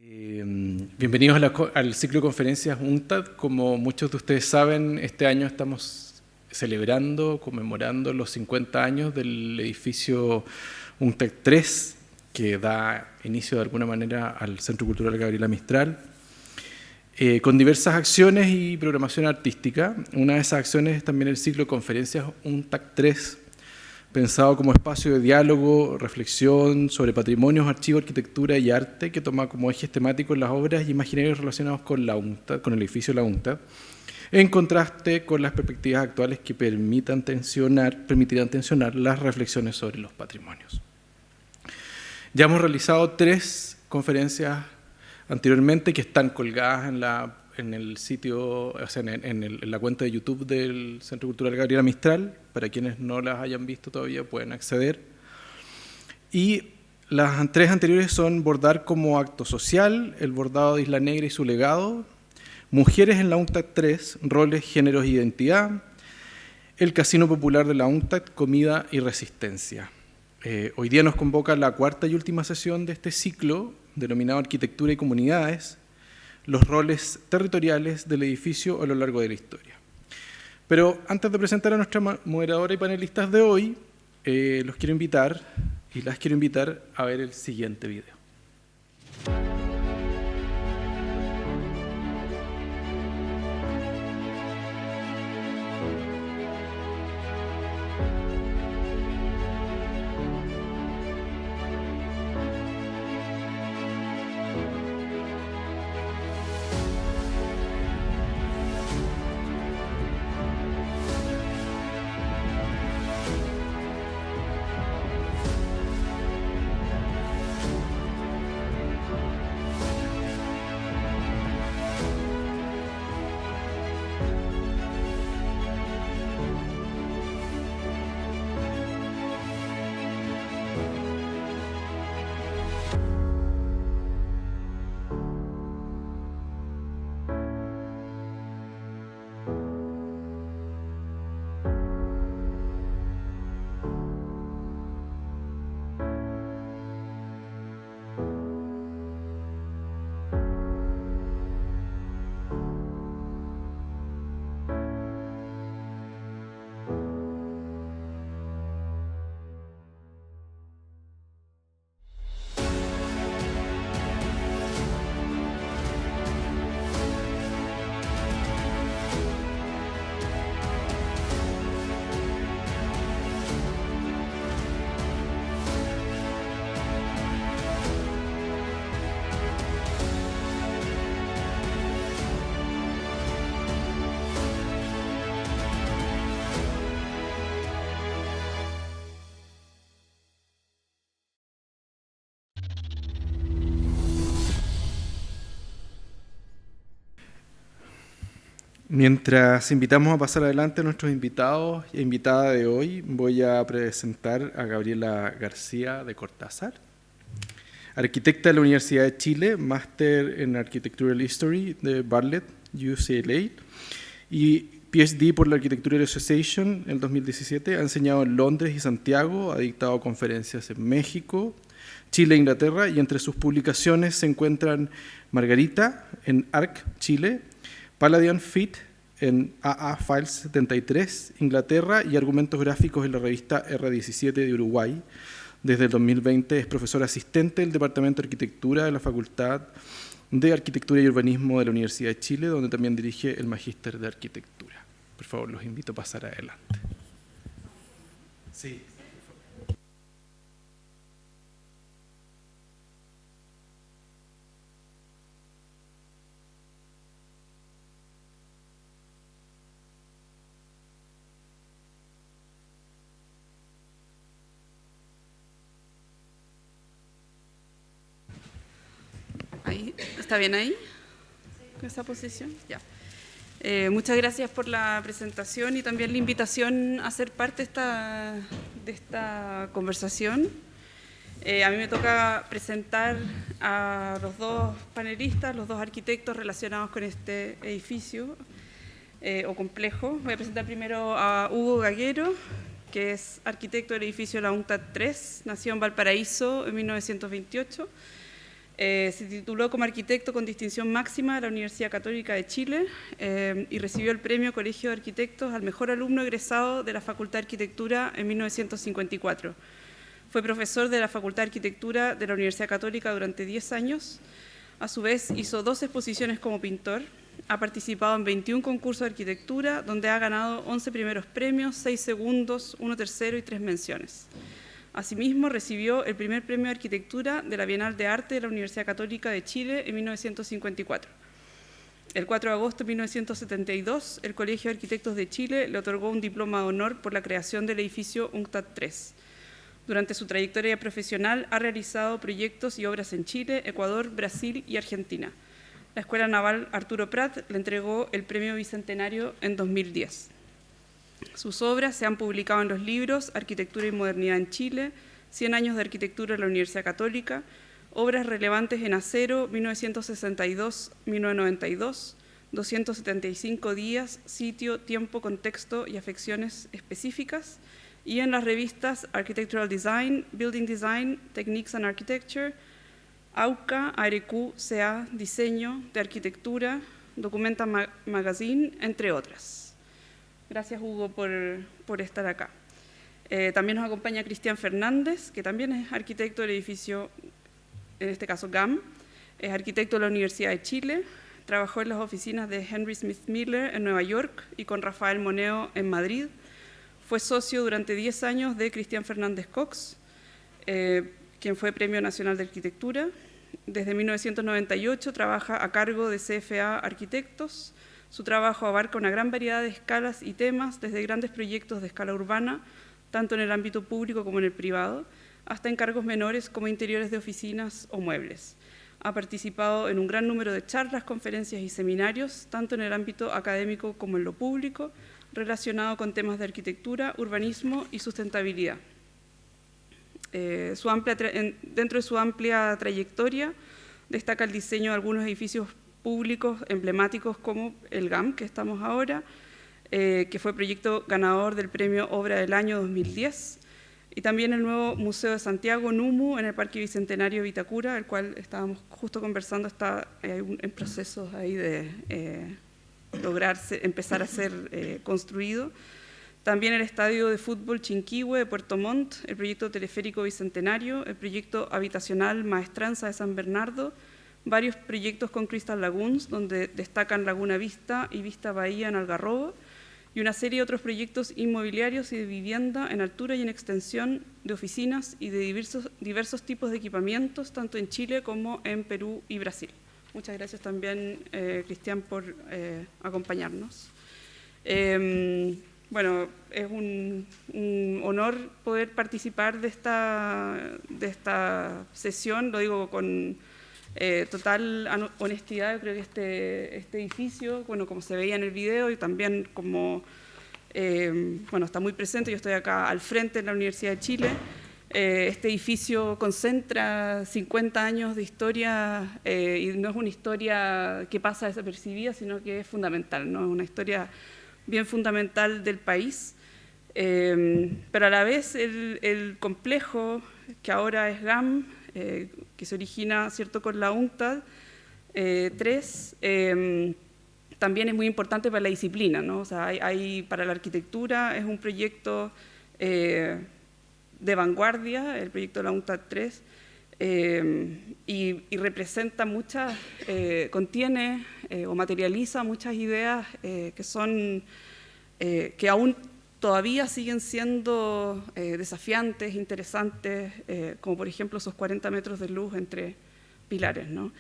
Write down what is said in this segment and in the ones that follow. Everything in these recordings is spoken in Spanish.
Bienvenidos al ciclo de conferencias UNCTAD. Como muchos de ustedes saben, este año estamos celebrando, conmemorando los 50 años del edificio UNCTAD 3, que da inicio de alguna manera al Centro Cultural Gabriela Mistral, con diversas acciones y programación artística. Una de esas acciones es también el ciclo de conferencias UNCTAD 3, pensado como espacio de diálogo, reflexión sobre patrimonios, archivo, arquitectura y arte, que toma como ejes temáticos las obras y imaginarios relacionados con la UNCTAD, con el edificio de la UNCTAD, en contraste con las perspectivas actuales que permitirán tensionar las reflexiones sobre los patrimonios. Ya hemos realizado 3 conferencias anteriormente que están colgadas en el sitio, o sea, en la cuenta de YouTube del Centro Cultural Gabriela Mistral. Para quienes no las hayan visto todavía pueden acceder. Y las 3 anteriores son Bordar como acto social, el bordado de Isla Negra y su legado, Mujeres en la UNCTAD 3, roles, géneros e identidad, el Casino Popular de la UNCTAD, comida y resistencia. Hoy día nos convoca la 4ª y última sesión de este ciclo, denominado Arquitectura y Comunidades, los roles territoriales del edificio a lo largo de la historia. Pero antes de presentar a nuestra moderadora y panelistas de hoy, los quiero invitar y las quiero invitar a ver el siguiente video. Mientras invitamos a pasar adelante a nuestros invitados e invitada de hoy, voy a presentar a Gabriela García de Cortázar, arquitecta de la Universidad de Chile, máster en Architectural History de Bartlett, UCLA, y PhD por la Architectural Association en el 2017. Ha enseñado en Londres y Santiago, ha dictado conferencias en México, Chile e Inglaterra, y entre sus publicaciones se encuentran Margarita en ARC, Chile, Palladian Fit en AA Files 73, Inglaterra, y argumentos gráficos en la revista R17 de Uruguay. Desde el 2020 es profesora asistente del Departamento de Arquitectura de la Facultad de Arquitectura y Urbanismo de la Universidad de Chile, donde también dirige el Magíster de Arquitectura. Por favor, los invito a pasar adelante. Sí. Ahí, ¿está bien ahí? ¿Con esa posición? Ya. Muchas gracias por la presentación y también la invitación a ser parte de esta conversación. A mí me toca presentar a los 2 panelistas, los 2 arquitectos relacionados con este edificio o complejo. Voy a presentar primero a Hugo Gaguero, que es arquitecto del edificio de la UNCTAD 3, nació en Valparaíso en 1928. Se tituló como arquitecto con distinción máxima de la Universidad Católica de Chile y recibió el premio Colegio de Arquitectos al mejor alumno egresado de la Facultad de Arquitectura en 1954. Fue profesor de la Facultad de Arquitectura de la Universidad Católica durante 10 años. A su vez, hizo 2 exposiciones como pintor. Ha participado en 21 concursos de arquitectura, donde ha ganado 11 primeros premios, 6 segundos, 1 tercero y 3 menciones. Asimismo, recibió el primer premio de arquitectura de la Bienal de Arte de la Universidad Católica de Chile en 1954. El 4 de agosto de 1972, el Colegio de Arquitectos de Chile le otorgó un diploma de honor por la creación del edificio UNCTAD III. Durante su trayectoria profesional ha realizado proyectos y obras en Chile, Ecuador, Brasil y Argentina. La Escuela Naval Arturo Prat le entregó el Premio Bicentenario en 2010. Sus obras se han publicado en los libros Arquitectura y Modernidad en Chile, 100 años de arquitectura en la Universidad Católica, Obras relevantes en acero, 1962-1992, 275 días, sitio, tiempo, contexto y afecciones específicas, y en las revistas Architectural Design, Building Design, Techniques and Architecture, AUCA, ARQ, CA, Diseño de Arquitectura, Documenta Magazine, entre otras. Gracias, Hugo, por estar acá. También nos acompaña Cristian Fernández, que también es arquitecto del edificio, en este caso GAM, es arquitecto de la Universidad de Chile, trabajó en las oficinas de Henry Smith Miller en Nueva York y con Rafael Moneo en Madrid. Fue socio durante 10 años de Cristian Fernández Cox, quien fue Premio Nacional de Arquitectura. Desde 1998 trabaja a cargo de CFA Arquitectos. Su trabajo abarca una gran variedad de escalas y temas, desde grandes proyectos de escala urbana, tanto en el ámbito público como en el privado, hasta encargos menores como interiores de oficinas o muebles. Ha participado en un gran número de charlas, conferencias y seminarios, tanto en el ámbito académico como en lo público, relacionado con temas de arquitectura, urbanismo y sustentabilidad. Dentro de su amplia trayectoria, destaca el diseño de algunos edificios públicos emblemáticos como el GAM, que estamos ahora, que fue proyecto ganador del Premio Obra del Año 2010, y también el nuevo Museo de Santiago, NUMU, en el Parque Bicentenario Vitacura, el cual estábamos justo conversando, está en procesos ahí de empezar a ser construido. También el Estadio de Fútbol Chinquihue de Puerto Montt, el proyecto teleférico Bicentenario, el proyecto habitacional Maestranza de San Bernardo, varios proyectos con Crystal Lagoons, donde destacan Laguna Vista y Vista Bahía en Algarrobo, y una serie de otros proyectos inmobiliarios y de vivienda en altura y en extensión de oficinas y de diversos tipos de equipamientos, tanto en Chile como en Perú y Brasil. Muchas gracias también, Cristian, por acompañarnos. Bueno, es un honor poder participar de esta sesión, lo digo con total honestidad. Yo creo que este edificio, bueno, como se veía en el video y también como, bueno, está muy presente, yo estoy acá al frente de la Universidad de Chile, este edificio concentra 50 años de historia y no es una historia que pasa desapercibida, sino que es fundamental, ¿no? Es una historia bien fundamental del país, pero a la vez el complejo que ahora es GAM, que se origina, ¿cierto?, con la UNCTAD 3, también es muy importante para la disciplina, ¿no? O sea, para la arquitectura es un proyecto de vanguardia, el proyecto de la UNCTAD 3, y representa muchas, contiene o materializa muchas ideas que aún todavía siguen siendo desafiantes, interesantes, como por ejemplo esos 40 metros de luz entre pilares, ¿no?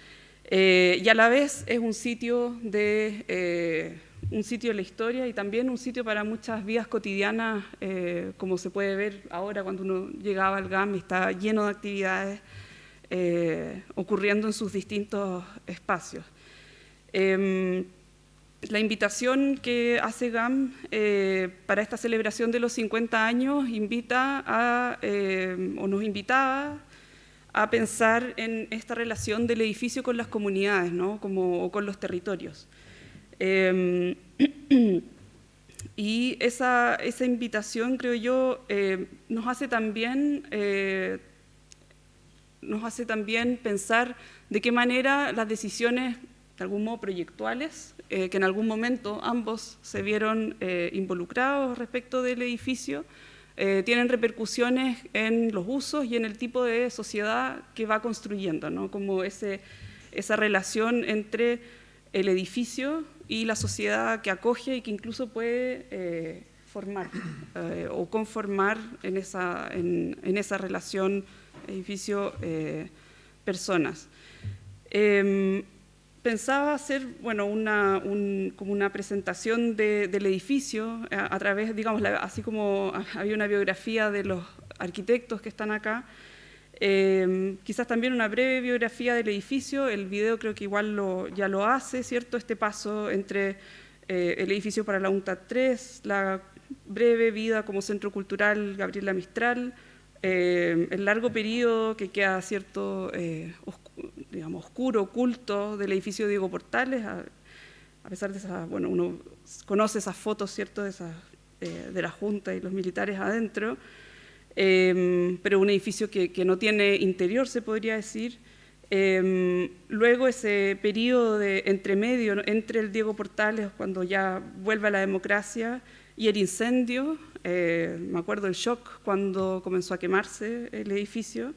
Y a la vez es un sitio de la historia y también un sitio para muchas vidas cotidianas, como se puede ver ahora cuando uno llegaba al GAM y está lleno de actividades ocurriendo en sus distintos espacios. La invitación que hace GAM para esta celebración de los 50 años nos invitaba a pensar en esta relación del edificio con las comunidades, ¿no? O con los territorios. Y esa invitación, creo yo, nos hace también nos hace también pensar de qué manera las decisiones, de algún modo proyectuales, que en algún momento ambos se vieron involucrados respecto del edificio, tienen repercusiones en los usos y en el tipo de sociedad que va construyendo, ¿no? Como esa relación entre el edificio y la sociedad que acoge y que incluso puede formar o conformar en esa relación edificio-personas. Pensaba hacer, bueno, como una presentación del edificio a través, digamos, así como había una biografía de los arquitectos que están acá, quizás también una breve biografía del edificio. El video creo que igual ya lo hace, ¿cierto? Este paso entre el edificio para la UNCTAD III, la breve vida como centro cultural Gabriela Mistral, el largo periodo que queda, ¿cierto?, digamos, oscuro, oculto del edificio Diego Portales, a pesar de esas, bueno, uno conoce esas fotos, ¿cierto?, de la Junta y los militares adentro, pero un edificio que no tiene interior, se podría decir. Luego ese periodo de entremedio, ¿no?, entre el Diego Portales, cuando ya vuelve a la democracia, y el incendio. Me acuerdo el shock cuando comenzó a quemarse el edificio,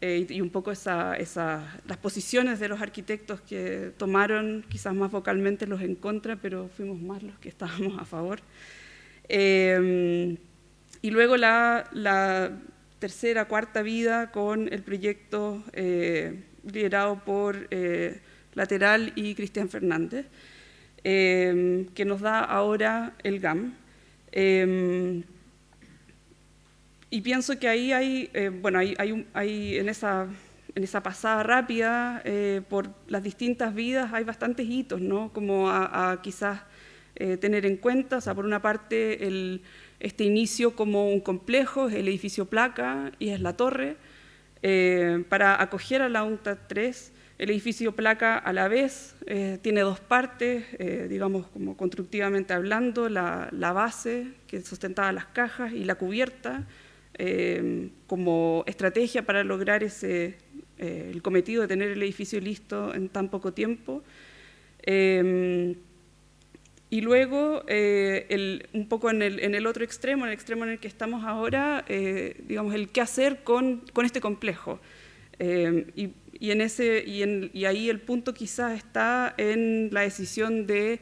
y un poco las posiciones de los arquitectos que tomaron, quizás más vocalmente los en contra, pero fuimos más los que estábamos a favor. Y luego la tercera, cuarta vida con el proyecto liderado por Lateral y Cristian Fernández, que nos da ahora el GAM. Y pienso que ahí hay en esa pasada rápida por las distintas vidas hay bastantes hitos, ¿no? Como a quizás tener en cuenta. O sea, por una parte este inicio como un complejo, es el edificio Placa y es la torre, para acoger a la UNCTAD III. El edificio Placa a la vez tiene dos partes, digamos, como constructivamente hablando, la base que sustentaba las cajas y la cubierta, como estrategia para lograr el cometido de tener el edificio listo en tan poco tiempo. Y luego, un poco en el otro extremo, en el extremo en el que estamos ahora, digamos, el qué hacer con este complejo. Y ahí el punto quizás está en la decisión de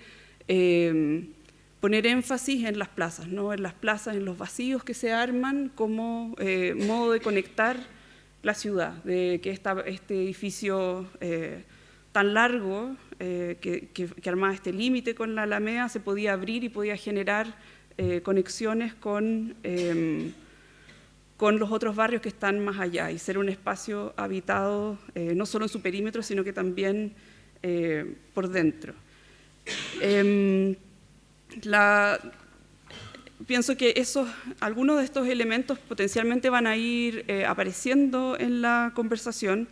poner énfasis en las plazas, ¿no? En las plazas, en los vacíos que se arman como modo de conectar la ciudad, de que este edificio tan largo que armaba este límite con la Alameda se podía abrir y podía generar conexiones con los otros barrios que están más allá y ser un espacio habitado no solo en su perímetro, sino que también por dentro. Pienso que algunos de estos elementos potencialmente van a ir apareciendo en la conversación.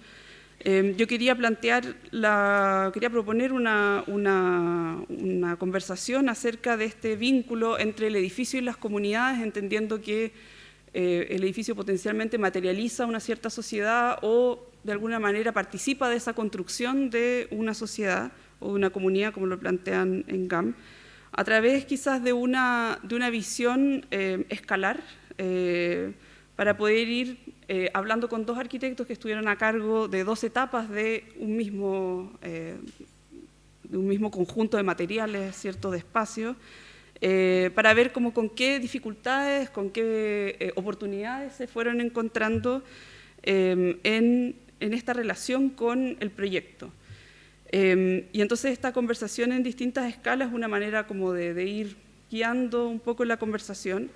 Yo quería proponer una conversación acerca de este vínculo entre el edificio y las comunidades, entendiendo que el edificio potencialmente materializa una cierta sociedad o de alguna manera participa de esa construcción de una sociedad o de una comunidad, como lo plantean en GAM, a través quizás de una visión escalar, para poder ir hablando con dos arquitectos que estuvieron a cargo de dos etapas de un mismo conjunto de materiales, ¿cierto?, de espacios, para ver con qué dificultades, con qué oportunidades se fueron encontrando en esta relación con el proyecto. Y entonces esta conversación en distintas escalas es una manera como de ir guiando un poco la conversación,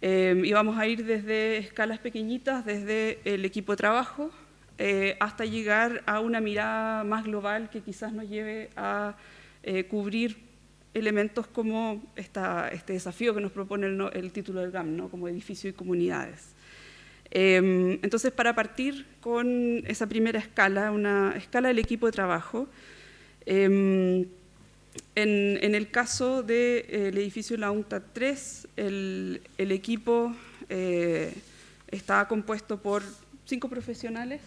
y vamos a ir desde escalas pequeñitas, desde el equipo de trabajo, hasta llegar a una mirada más global que quizás nos lleve a cubrir elementos como este desafío que nos propone el título del GAM, ¿no?, como edificio y comunidades. Entonces, para partir con esa primera escala, una escala del equipo de trabajo, en el caso del edificio de la UNCTAD III, el equipo está compuesto por 5 profesionales,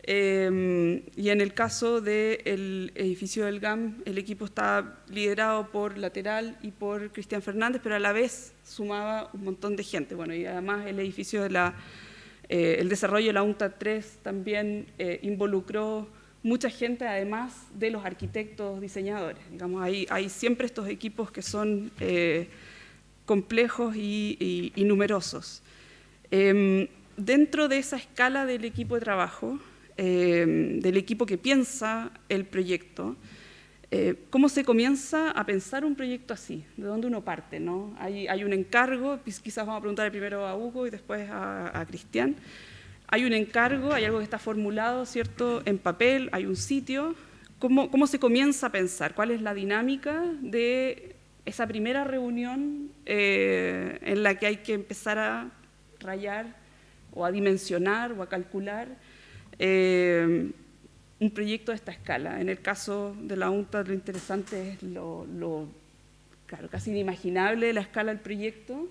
Y en el caso del edificio del GAM, el equipo estaba liderado por Lateral y por Cristian Fernández, pero a la vez sumaba un montón de gente. Bueno, y además el edificio de el desarrollo de la UNCTAD 3 también involucró mucha gente, además de los arquitectos, diseñadores. Digamos, hay siempre estos equipos que son complejos y numerosos. Dentro de esa escala del equipo de trabajo, del equipo que piensa el proyecto, ¿cómo se comienza a pensar un proyecto así? ¿De dónde uno parte, ¿no? Hay un encargo, quizás vamos a preguntar primero a Hugo y después a Cristian. Hay un encargo, hay algo que está formulado, ¿cierto?, en papel, hay un sitio. ¿Cómo se comienza a pensar? ¿Cuál es la dinámica de esa primera reunión en la que hay que empezar a rayar o a dimensionar o a calcular un proyecto de esta escala? En el caso de la UNCTAD, lo interesante es claro, casi inimaginable de la escala del proyecto.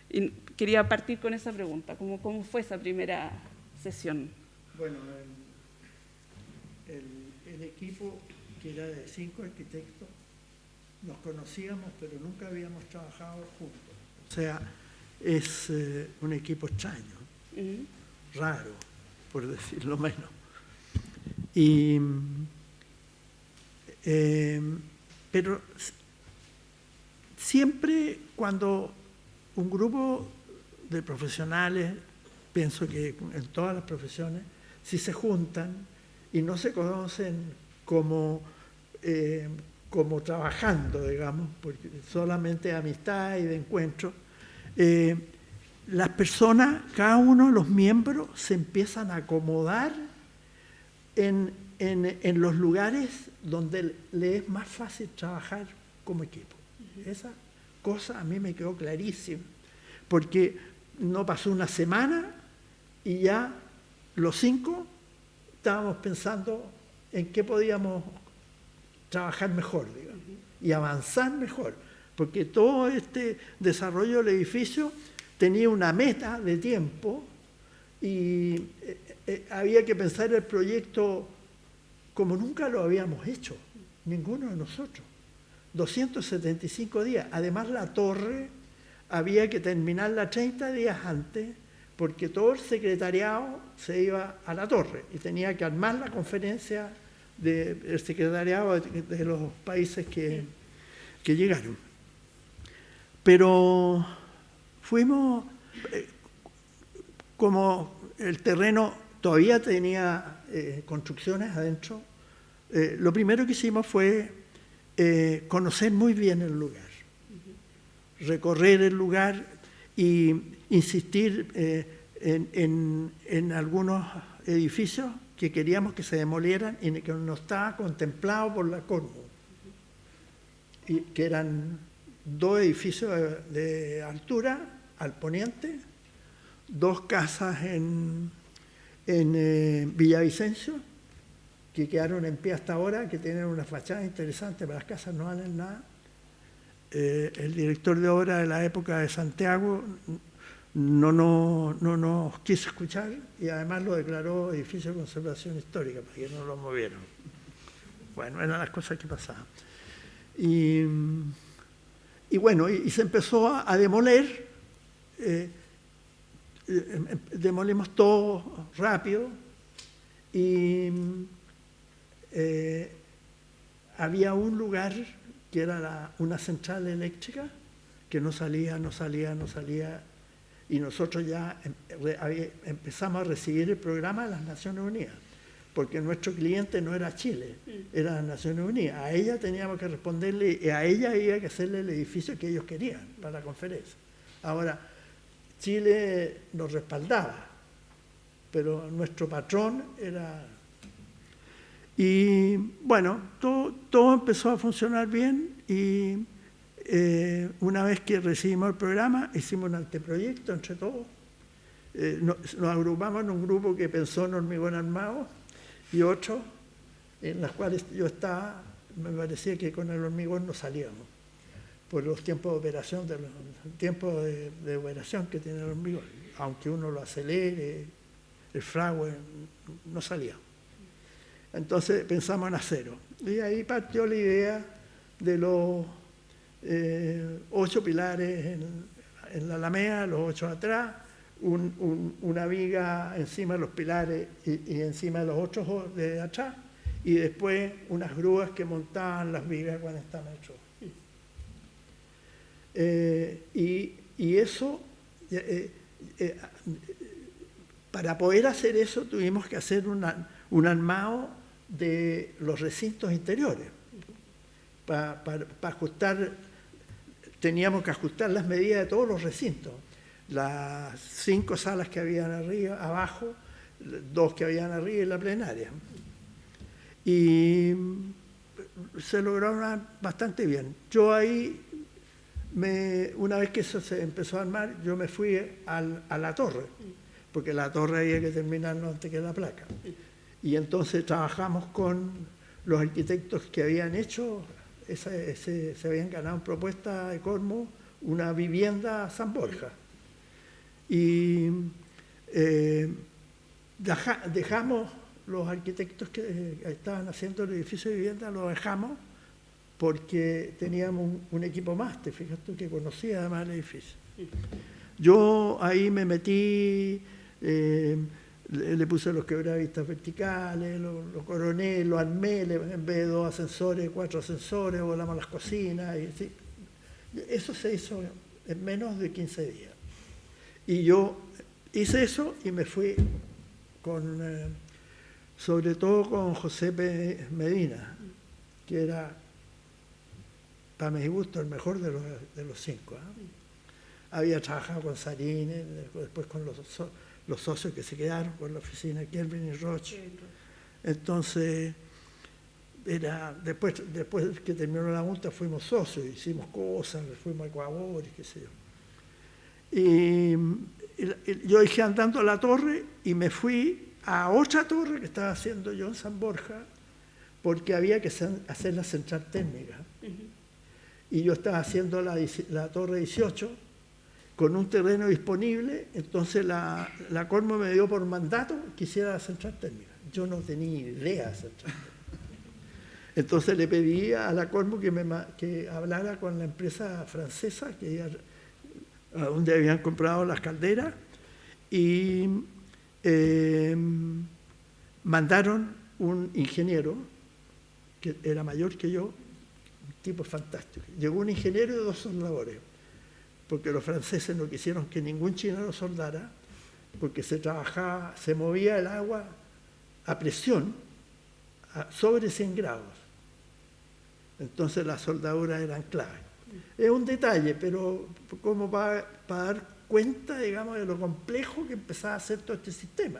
Y quería partir con esa pregunta. ¿Cómo fue esa primera sesión? Bueno, el equipo, que era de 5 arquitectos, nos conocíamos, pero nunca habíamos trabajado juntos. O sea, es un equipo extraño, raro, por decirlo menos. Pero siempre cuando un grupo de profesionales, pienso que en todas las profesiones, si se juntan y no se conocen como trabajando, digamos, porque solamente amistad y de encuentro, las personas, cada uno de los miembros se empiezan a acomodar en los lugares donde le es más fácil trabajar como equipo. Esa cosa a mí me quedó clarísima, porque no pasó una semana y ya los 5 estábamos pensando en qué podíamos trabajar mejor, digamos, y avanzar mejor, porque todo este desarrollo del edificio tenía una meta de tiempo y había que pensar el proyecto como nunca lo habíamos hecho, ninguno de nosotros. 275 días. Además, la torre había que terminarla 30 días antes, porque todo el secretariado se iba a la torre y tenía que armar la conferencia del secretariado de los países que llegaron. Pero fuimos, como el terreno todavía tenía construcciones adentro, lo primero que hicimos fue conocer muy bien el lugar, recorrer el lugar y insistir en algunos edificios que queríamos que se demolieran y que no estaba contemplado por la Corpo, y que eran 2 edificios de altura al poniente, 2 casas en Villavicencio, que quedaron en pie hasta ahora, que tienen una fachada interesante, pero las casas no valen nada. El director de obra de la época de Santiago no nos quiso escuchar y además lo declaró edificio de conservación histórica, para que no lo movieron. Bueno, eran las cosas que pasaban. Y bueno, y se empezó a demoler, demolimos todo rápido y había un lugar que era una central eléctrica que no salía, y nosotros ya empezamos a recibir el programa de las Naciones Unidas, porque nuestro cliente no era Chile, era las Naciones Unidas. A ella teníamos que responderle, y a ella había que hacerle el edificio que ellos querían para la conferencia. Ahora, Chile nos respaldaba, pero nuestro patrón era... Y bueno, todo empezó a funcionar bien y una vez que recibimos el programa, hicimos un anteproyecto entre todos. Nos agrupamos en un grupo que pensó en hormigón armado y otro en las cuales yo estaba, me parecía que con el hormigón no salíamos por los tiempos de operación, de operación que tiene el hormigón, aunque uno lo acelere, el fragüe no salía. Entonces pensamos en acero. Y ahí partió la idea de los 8 pilares en la alameda, los 8 atrás, una viga encima de los pilares y encima de los 8 de atrás, y después unas grúas que montaban las vigas 40 metros. Y eso, para poder hacer eso tuvimos que hacer un armado de los recintos interiores. Para ajustar, teníamos que ajustar las medidas de todos los recintos. Las 5 salas que habían arriba, abajo, 2 que habían arriba y la plenaria. Y se lograron bastante bien. Yo ahí, una vez que eso se empezó a armar, yo me fui a la torre, porque la torre había que terminarlo antes que la placa. Y entonces trabajamos con los arquitectos que habían hecho, se habían ganado en propuesta de Cormo una vivienda San Borja. Y dejamos los arquitectos que estaban haciendo el edificio de vivienda, los dejamos porque teníamos un equipo más, te fijas tú, que conocía además el edificio. Yo ahí me metí, le puse los quebravistas verticales, los coroneles, los armé, en vez de 2 ascensores, 4 ascensores, volamos las cocinas. Y, ¿sí? Eso se hizo en menos de 15 días. Y yo hice eso y me fui sobre todo con José Medina, que era, para mi gusto, el mejor de los 5. Había trabajado con Sarines, después con los socios que se quedaron con la oficina, Kelvin y Roche. Entonces, después que terminó la junta, fuimos socios, hicimos cosas, fuimos a Ecuador y qué sé yo. Y yo dije andando a la torre y me fui a otra torre que estaba haciendo yo en San Borja, porque había que hacer la central térmica. Y yo estaba haciendo la torre 18 con un terreno disponible, entonces la Cormo me dio por mandato que hiciera la central térmica. Yo no tenía idea de central térmica. Entonces le pedí a la Cormo que hablara con la empresa francesa a donde habían comprado las calderas, y mandaron un ingeniero que era mayor que yo, un tipo fantástico. Llegó un ingeniero y 2 soldadores, porque los franceses no quisieron que ningún chileno soldara, porque se movía el agua a presión sobre 100 grados. Entonces las soldaduras eran clave. Es un detalle, pero como para dar cuenta, digamos, de lo complejo que empezaba a ser todo este sistema.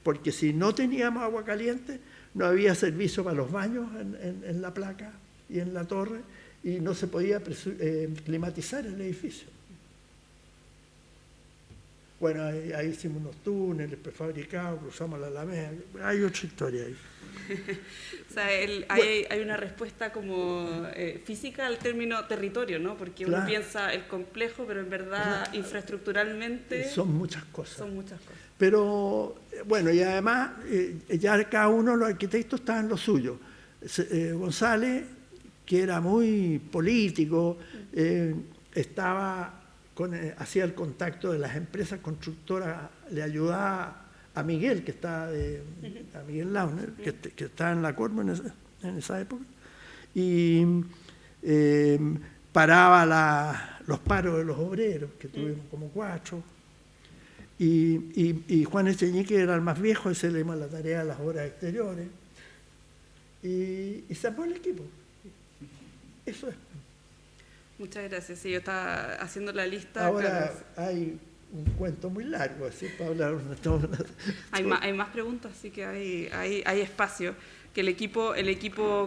Porque si no teníamos agua caliente, no había servicio para los baños en la placa y en la torre, y no se podía climatizar el edificio. Bueno, ahí hicimos unos túneles prefabricados, cruzamos la Alameda. Hay otra historia ahí. O sea, hay una respuesta como física al término territorio, ¿no? Porque claro, uno piensa el complejo, pero en verdad claro, infraestructuralmente son muchas cosas. Son muchas cosas. Pero bueno, y además ya cada uno de los arquitectos estaba en lo suyo. González, que era muy político, hacía el contacto de las empresas constructoras, le ayudaba a Miguel, que está a Miguel Launer, que está en la Cormo en esa época, y paraba los paros de los obreros, que tuvimos como 4, y Juan Echeñique era el más viejo, ese le dimos la tarea de las obras exteriores, y se armó el equipo. Eso es. Muchas gracias. Sí, yo estaba haciendo la lista. Ahora claro, hay un cuento muy largo, así para hablar. Hay más preguntas, así que hay espacio. Que el equipo,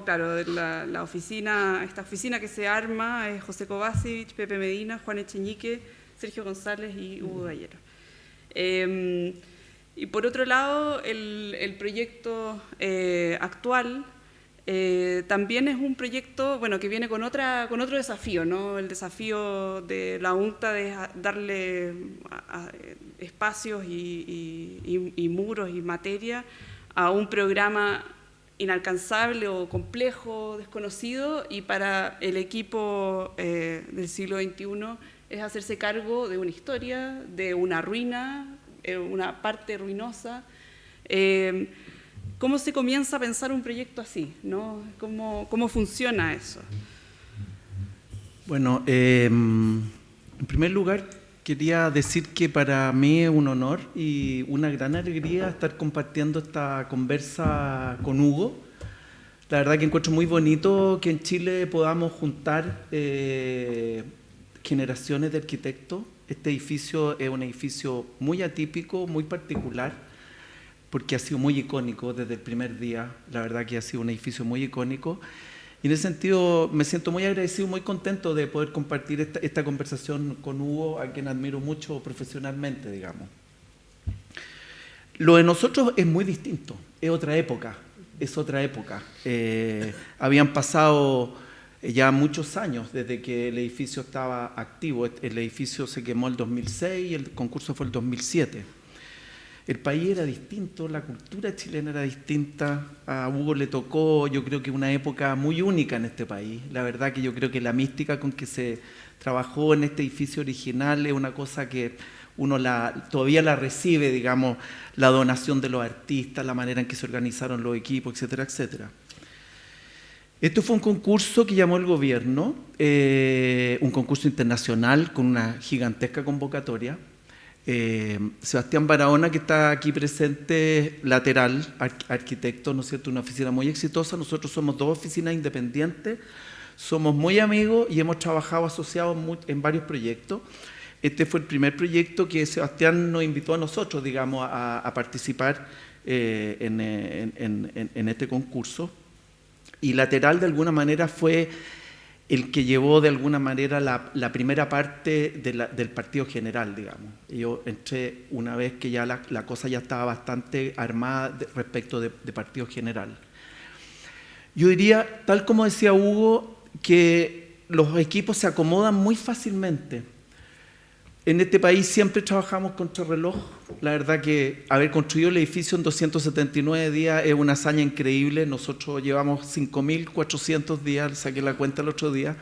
claro, de la oficina, esta oficina que se arma es José Kovacevic, Pepe Medina, Juan Echeñique, Sergio González y Hugo Gallero. Y por otro lado, el proyecto actual También es un proyecto, bueno, que viene con otro desafío, ¿no? El desafío de la UNCTAD de darle espacios y muros y materia a un programa inalcanzable o complejo, desconocido, y para el equipo del siglo XXI es hacerse cargo de una historia, de una ruina, una parte ruinosa. ¿Cómo se comienza a pensar un proyecto así, ¿no? ¿Cómo funciona eso? Bueno, en primer lugar, quería decir que para mí es un honor y una gran alegría estar compartiendo esta conversa con Hugo. La verdad que encuentro muy bonito que en Chile podamos juntar generaciones de arquitectos. Este edificio es un edificio muy atípico, muy particular, porque ha sido muy icónico desde el primer día. La verdad que ha sido un edificio muy icónico. Y en ese sentido me siento muy agradecido, muy contento de poder compartir esta conversación con Hugo, a quien admiro mucho profesionalmente, digamos. Lo de nosotros es muy distinto, es otra época. Habían pasado ya muchos años desde que el edificio estaba activo. El edificio se quemó el 2006 y el concurso fue el 2007. El país era distinto, la cultura chilena era distinta. A Hugo le tocó, yo creo que una época muy única en este país. La verdad que yo creo que la mística con que se trabajó en este edificio original es una cosa que uno todavía la recibe, digamos, la donación de los artistas, la manera en que se organizaron los equipos, etcétera, etcétera. Esto fue un concurso que llamó el gobierno, un concurso internacional con una gigantesca convocatoria. Sebastián Barahona, que está aquí presente, lateral, arquitecto, ¿no es cierto?, una oficina muy exitosa. Nosotros somos dos oficinas independientes, somos muy amigos y hemos trabajado asociados en varios proyectos. Este fue el primer proyecto que Sebastián nos invitó a nosotros, digamos, a participar en este concurso. Y lateral, de alguna manera, fue el que llevó de alguna manera la primera parte del partido general, digamos. Yo entré una vez que ya la cosa ya estaba bastante armada respecto de partido general. Yo diría, tal como decía Hugo, que los equipos se acomodan muy fácilmente. En este país siempre trabajamos contra reloj. La verdad que haber construido el edificio en 279 días es una hazaña increíble. Nosotros llevamos 5.400 días, saqué la cuenta el otro día,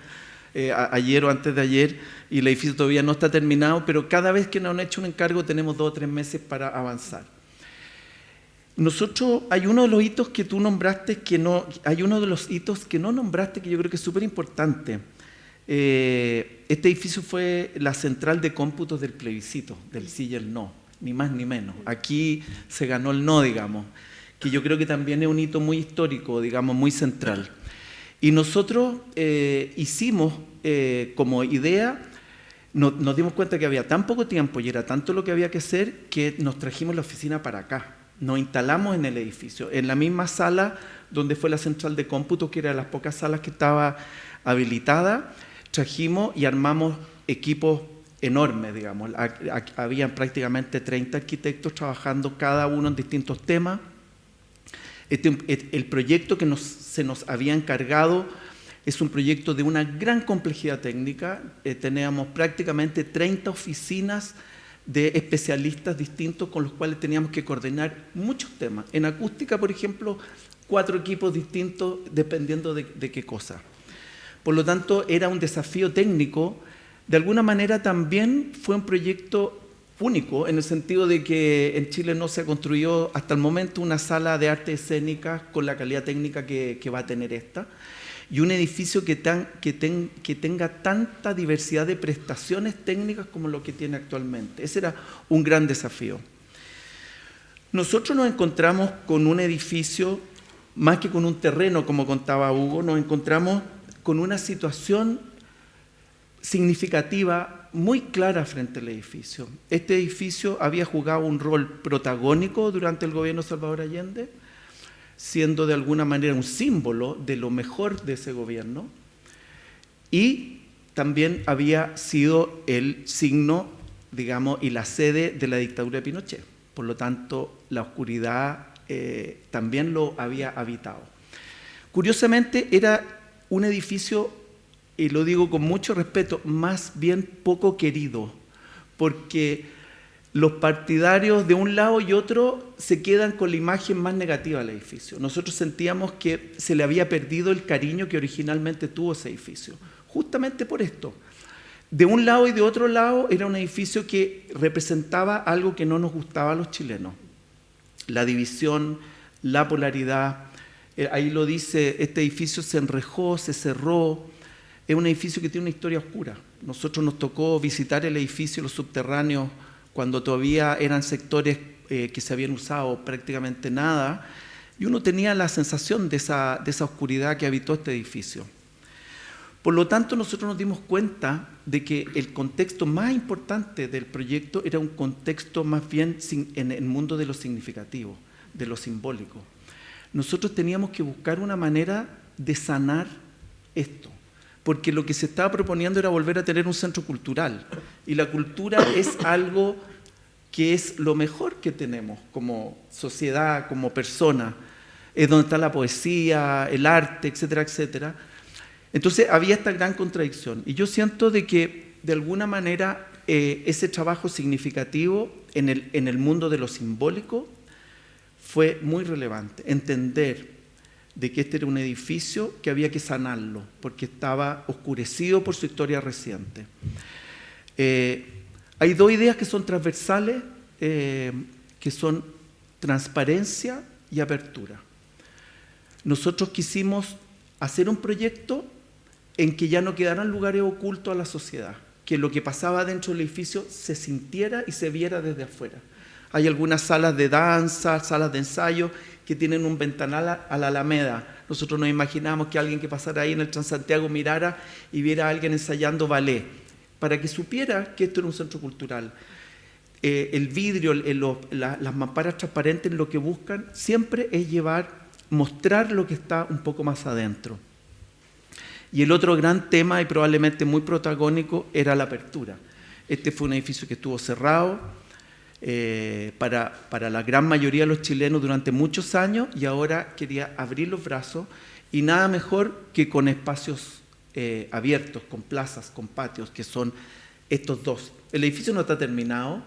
ayer o antes de ayer, y el edificio todavía no está terminado, pero cada vez que nos han hecho un encargo tenemos 2 o 3 meses para avanzar. Nosotros, hay uno de los hitos que tú nombraste, que no nombraste, que yo creo que es súper importante. Este edificio fue la central de cómputos del plebiscito, del sí y el no, ni más ni menos. Aquí se ganó el no, digamos, que yo creo que también es un hito muy histórico, digamos, muy central. Y nosotros hicimos como idea, nos dimos cuenta que había tan poco tiempo y era tanto lo que había que hacer que nos trajimos la oficina para acá. Nos instalamos en el edificio, en la misma sala donde fue la central de cómputos, que era de las pocas salas que estaba habilitada. Trajimos y armamos equipos enormes, digamos. Habían prácticamente 30 arquitectos trabajando cada uno en distintos temas. El proyecto que se nos había encargado es un proyecto de una gran complejidad técnica. Teníamos prácticamente 30 oficinas de especialistas distintos con los cuales teníamos que coordinar muchos temas. En acústica, por ejemplo, 4 equipos distintos dependiendo de qué cosa. Por lo tanto, era un desafío técnico. De alguna manera también fue un proyecto único, en el sentido de que en Chile no se ha construido hasta el momento una sala de artes escénicas con la calidad técnica que va a tener esta, y un edificio que tenga tanta diversidad de prestaciones técnicas como lo que tiene actualmente. Ese era un gran desafío. Nosotros nos encontramos con un edificio, más que con un terreno, como contaba Hugo, nos encontramos con una situación significativa muy clara frente al edificio. Este edificio había jugado un rol protagónico durante el gobierno de Salvador Allende, siendo de alguna manera un símbolo de lo mejor de ese gobierno, y también había sido el signo, digamos, y la sede de la dictadura de Pinochet. Por lo tanto, la oscuridad también lo había habitado. Curiosamente, era un edificio, y lo digo con mucho respeto, más bien poco querido, porque los partidarios de un lado y otro se quedan con la imagen más negativa del edificio. Nosotros sentíamos que se le había perdido el cariño que originalmente tuvo ese edificio, justamente por esto. De un lado y de otro lado era un edificio que representaba algo que no nos gustaba a los chilenos: la división, la polaridad. Ahí lo dice, este edificio se enrejó, se cerró. Es un edificio que tiene una historia oscura. Nosotros nos tocó visitar el edificio, los subterráneos, cuando todavía eran sectores que se habían usado prácticamente nada, y uno tenía la sensación de esa oscuridad que habitó este edificio. Por lo tanto, nosotros nos dimos cuenta de que el contexto más importante del proyecto era un contexto más bien en el mundo de lo significativo, de lo simbólico. Nosotros teníamos que buscar una manera de sanar esto, porque lo que se estaba proponiendo era volver a tener un centro cultural, y la cultura es algo que es lo mejor que tenemos como sociedad, como persona, es donde está la poesía, el arte, etcétera, etcétera. Entonces había esta gran contradicción, y yo siento de que de alguna manera ese trabajo significativo en el mundo de lo simbólico fue muy relevante. Entender de que este era un edificio que había que sanarlo, porque estaba oscurecido por su historia reciente. Hay dos ideas que son transversales, que son transparencia y apertura. Nosotros quisimos hacer un proyecto en que ya no quedaran lugares ocultos a la sociedad, que lo que pasaba dentro del edificio se sintiera y se viera desde afuera. Hay algunas salas de danza, salas de ensayo que tienen un ventanal a la Alameda. Nosotros nos imaginamos que alguien que pasara ahí en el Transantiago mirara y viera a alguien ensayando ballet, para que supiera que esto era un centro cultural. El vidrio, las mamparas transparentes, lo que buscan siempre es mostrar lo que está un poco más adentro. Y el otro gran tema, y probablemente muy protagónico, era la apertura. Este fue un edificio que estuvo cerrado para la gran mayoría de los chilenos durante muchos años, y ahora quería abrir los brazos, y nada mejor que con espacios abiertos, con plazas, con patios, que son estos dos. El edificio no está terminado,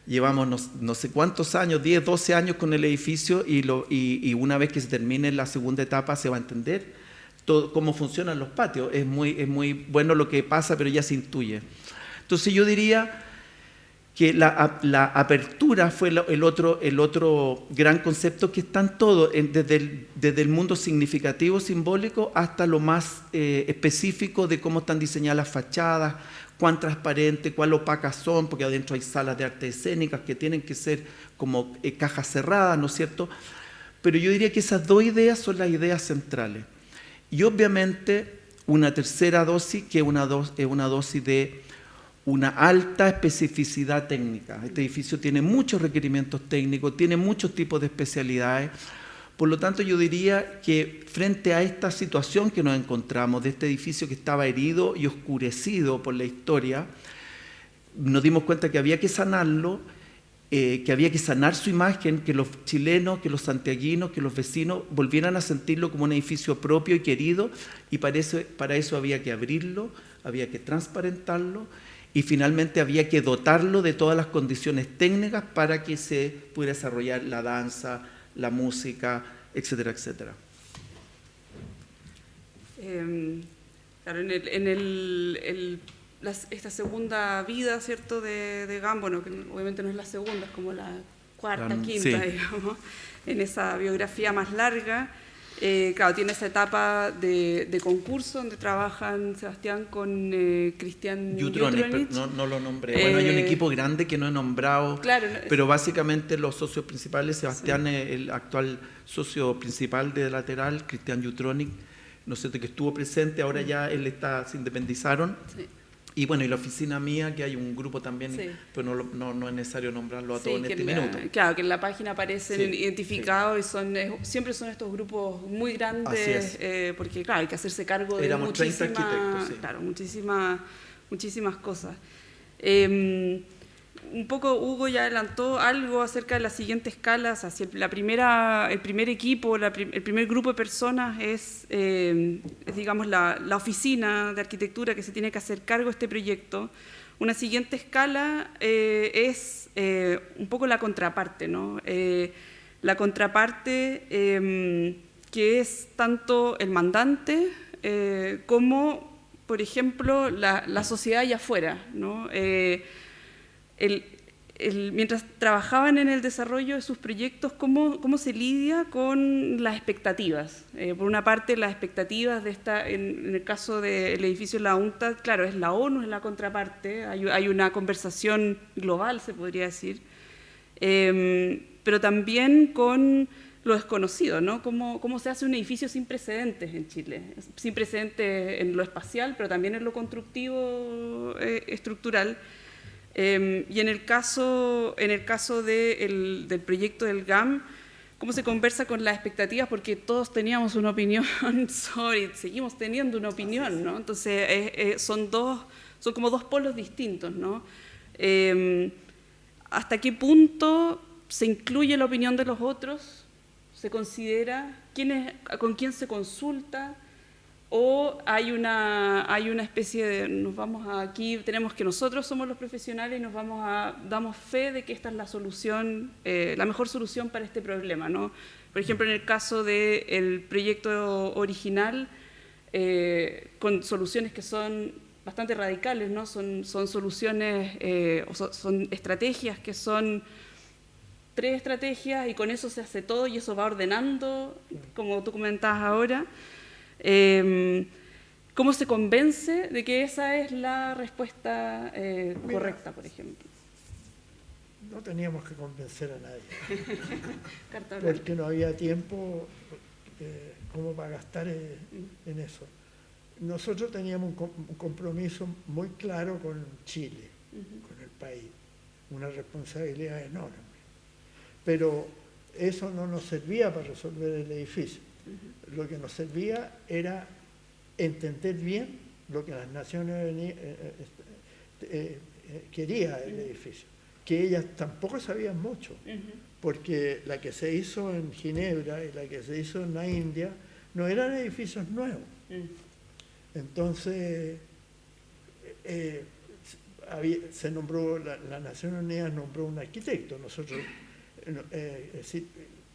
llevamos no sé cuántos años, 10, 12 años con el edificio, y una vez que se termine la segunda etapa se va a entender cómo funcionan los patios. Es muy bueno lo que pasa, pero ya se intuye. Entonces yo diría que la apertura fue el otro gran concepto, que están todos, desde el mundo significativo, simbólico, hasta lo más específico de cómo están diseñadas las fachadas, cuán transparentes, cuán opacas son, porque adentro hay salas de artes escénicas que tienen que ser como cajas cerradas, ¿no es cierto? Pero yo diría que esas dos ideas son las ideas centrales. Y obviamente una tercera dosis, que es una dosis de una alta especificidad técnica. Este edificio tiene muchos requerimientos técnicos, tiene muchos tipos de especialidades. Por lo tanto, yo diría que frente a esta situación que nos encontramos, de este edificio que estaba herido y oscurecido por la historia, nos dimos cuenta que había que sanarlo, que había que sanar su imagen, que los chilenos, que los santiaguinos, que los vecinos volvieran a sentirlo como un edificio propio y querido, y para eso había que abrirlo, había que transparentarlo, y finalmente había que dotarlo de todas las condiciones técnicas para que se pudiera desarrollar la danza, la música, etcétera, etcétera. Claro, esta segunda vida, ¿cierto?, de GAM, bueno, que obviamente no es la segunda, es como la cuarta, quinta, sí, digamos, en esa biografía más larga. Claro, tiene esa etapa de concurso donde trabajan Sebastián con Cristian Jutronich. No lo nombré. Bueno, hay un equipo grande que no he nombrado, claro, pero básicamente los socios principales, Sebastián sí, es el actual socio principal de Lateral, Cristian Jutronich, no sé, que estuvo presente, ahora ya se independizaron. Sí. Y bueno, y la oficina mía, que hay un grupo también, sí, pero no es necesario nombrarlo a todos en este minuto. Claro, que en la página aparecen identificados, sí, y siempre son estos grupos muy grandes, porque claro, hay que hacerse cargo de muchísimas cosas. un poco Hugo ya adelantó algo acerca de la siguiente escala. O sea, si el primer equipo, el primer grupo de personas es digamos, la oficina de arquitectura que se tiene que hacer cargo de este proyecto, una siguiente escala es un poco la contraparte, ¿no? La contraparte que es tanto el mandante como, por ejemplo, la sociedad allá afuera, ¿no? Mientras trabajaban en el desarrollo de sus proyectos, ¿cómo se lidia con las expectativas? Por una parte, las expectativas de en el caso del edificio de la UNTAD, claro, es la ONU, es la contraparte, hay una conversación global, se podría decir, pero también con lo desconocido, ¿no? ¿Cómo se hace un edificio sin precedentes en Chile? Sin precedentes en lo espacial, pero también en lo constructivo estructural. Y en el caso del proyecto del GAM, ¿cómo se conversa con las expectativas? Porque todos teníamos una opinión seguimos teniendo una opinión, ¿no? Entonces son como dos polos distintos, ¿no? ¿Hasta qué punto se incluye la opinión de los otros? ¿Se considera con quién se consulta? ¿O hay una especie de, aquí tenemos que nosotros somos los profesionales y damos fe de que esta es la solución, la mejor solución para este problema, ¿no? Por ejemplo, en el caso del proyecto original, con soluciones que son bastante radicales, ¿no? Son soluciones, son estrategias que son 3 estrategias y con eso se hace todo y eso va ordenando, como tú comentabas ahora. ¿Cómo se convence de que esa es la respuesta correcta, por ejemplo? No teníamos que convencer a nadie, porque no había tiempo como para gastar en eso. Nosotros teníamos un compromiso muy claro con Chile, con el país, una responsabilidad enorme, pero eso no nos servía para resolver el edificio. Lo que nos servía era entender bien lo que las Naciones Unidas quería el edificio, que ellas tampoco sabían mucho, porque la que se hizo en Ginebra y la que se hizo en la India no eran edificios nuevos. Entonces, se nombró, la Naciones Unidas nombró un arquitecto. Nosotros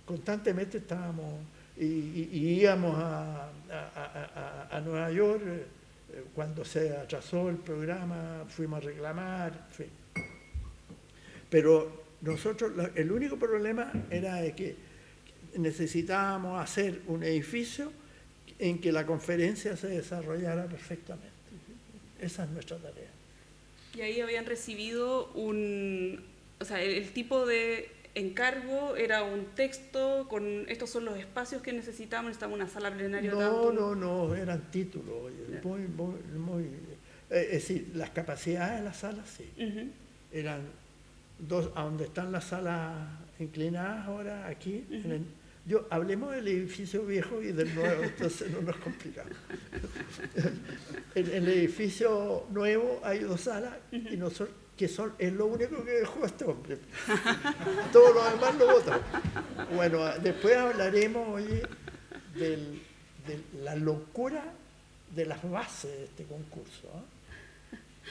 constantemente estábamos y íbamos a Nueva York. Cuando se atrasó el programa fuimos a reclamar, en fin. Pero nosotros, el único problema era de que necesitábamos hacer un edificio en que la conferencia se desarrollara perfectamente. Esa es nuestra tarea. Y ahí habían recibido o sea, el tipo de encargo era un texto con estos son los espacios que necesitamos una sala plenaria. No, eran títulos, muy es decir, las capacidades de las salas sí. Eran 2, a donde están las salas inclinadas ahora, aquí. Hablemos del edificio viejo y del nuevo, entonces no nos complicamos. En el edificio nuevo hay 2 salas y nosotros, es lo único que dejó este hombre. Todo lo demás lo votó. Bueno, después hablaremos, de la locura de las bases de este concurso,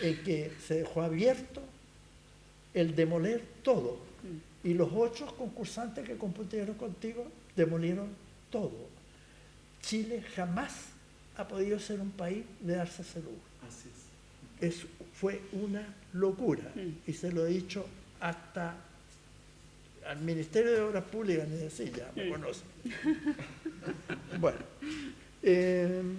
en que se dejó abierto el demoler todo. Y los 8 concursantes que compitieron contigo demolieron todo. Chile jamás ha podido ser un país de darse ese lujo. Así es. Fue una locura. Y se lo he dicho hasta al Ministerio de Obras Públicas, ni decir, ya me conocen. Bueno, ¿en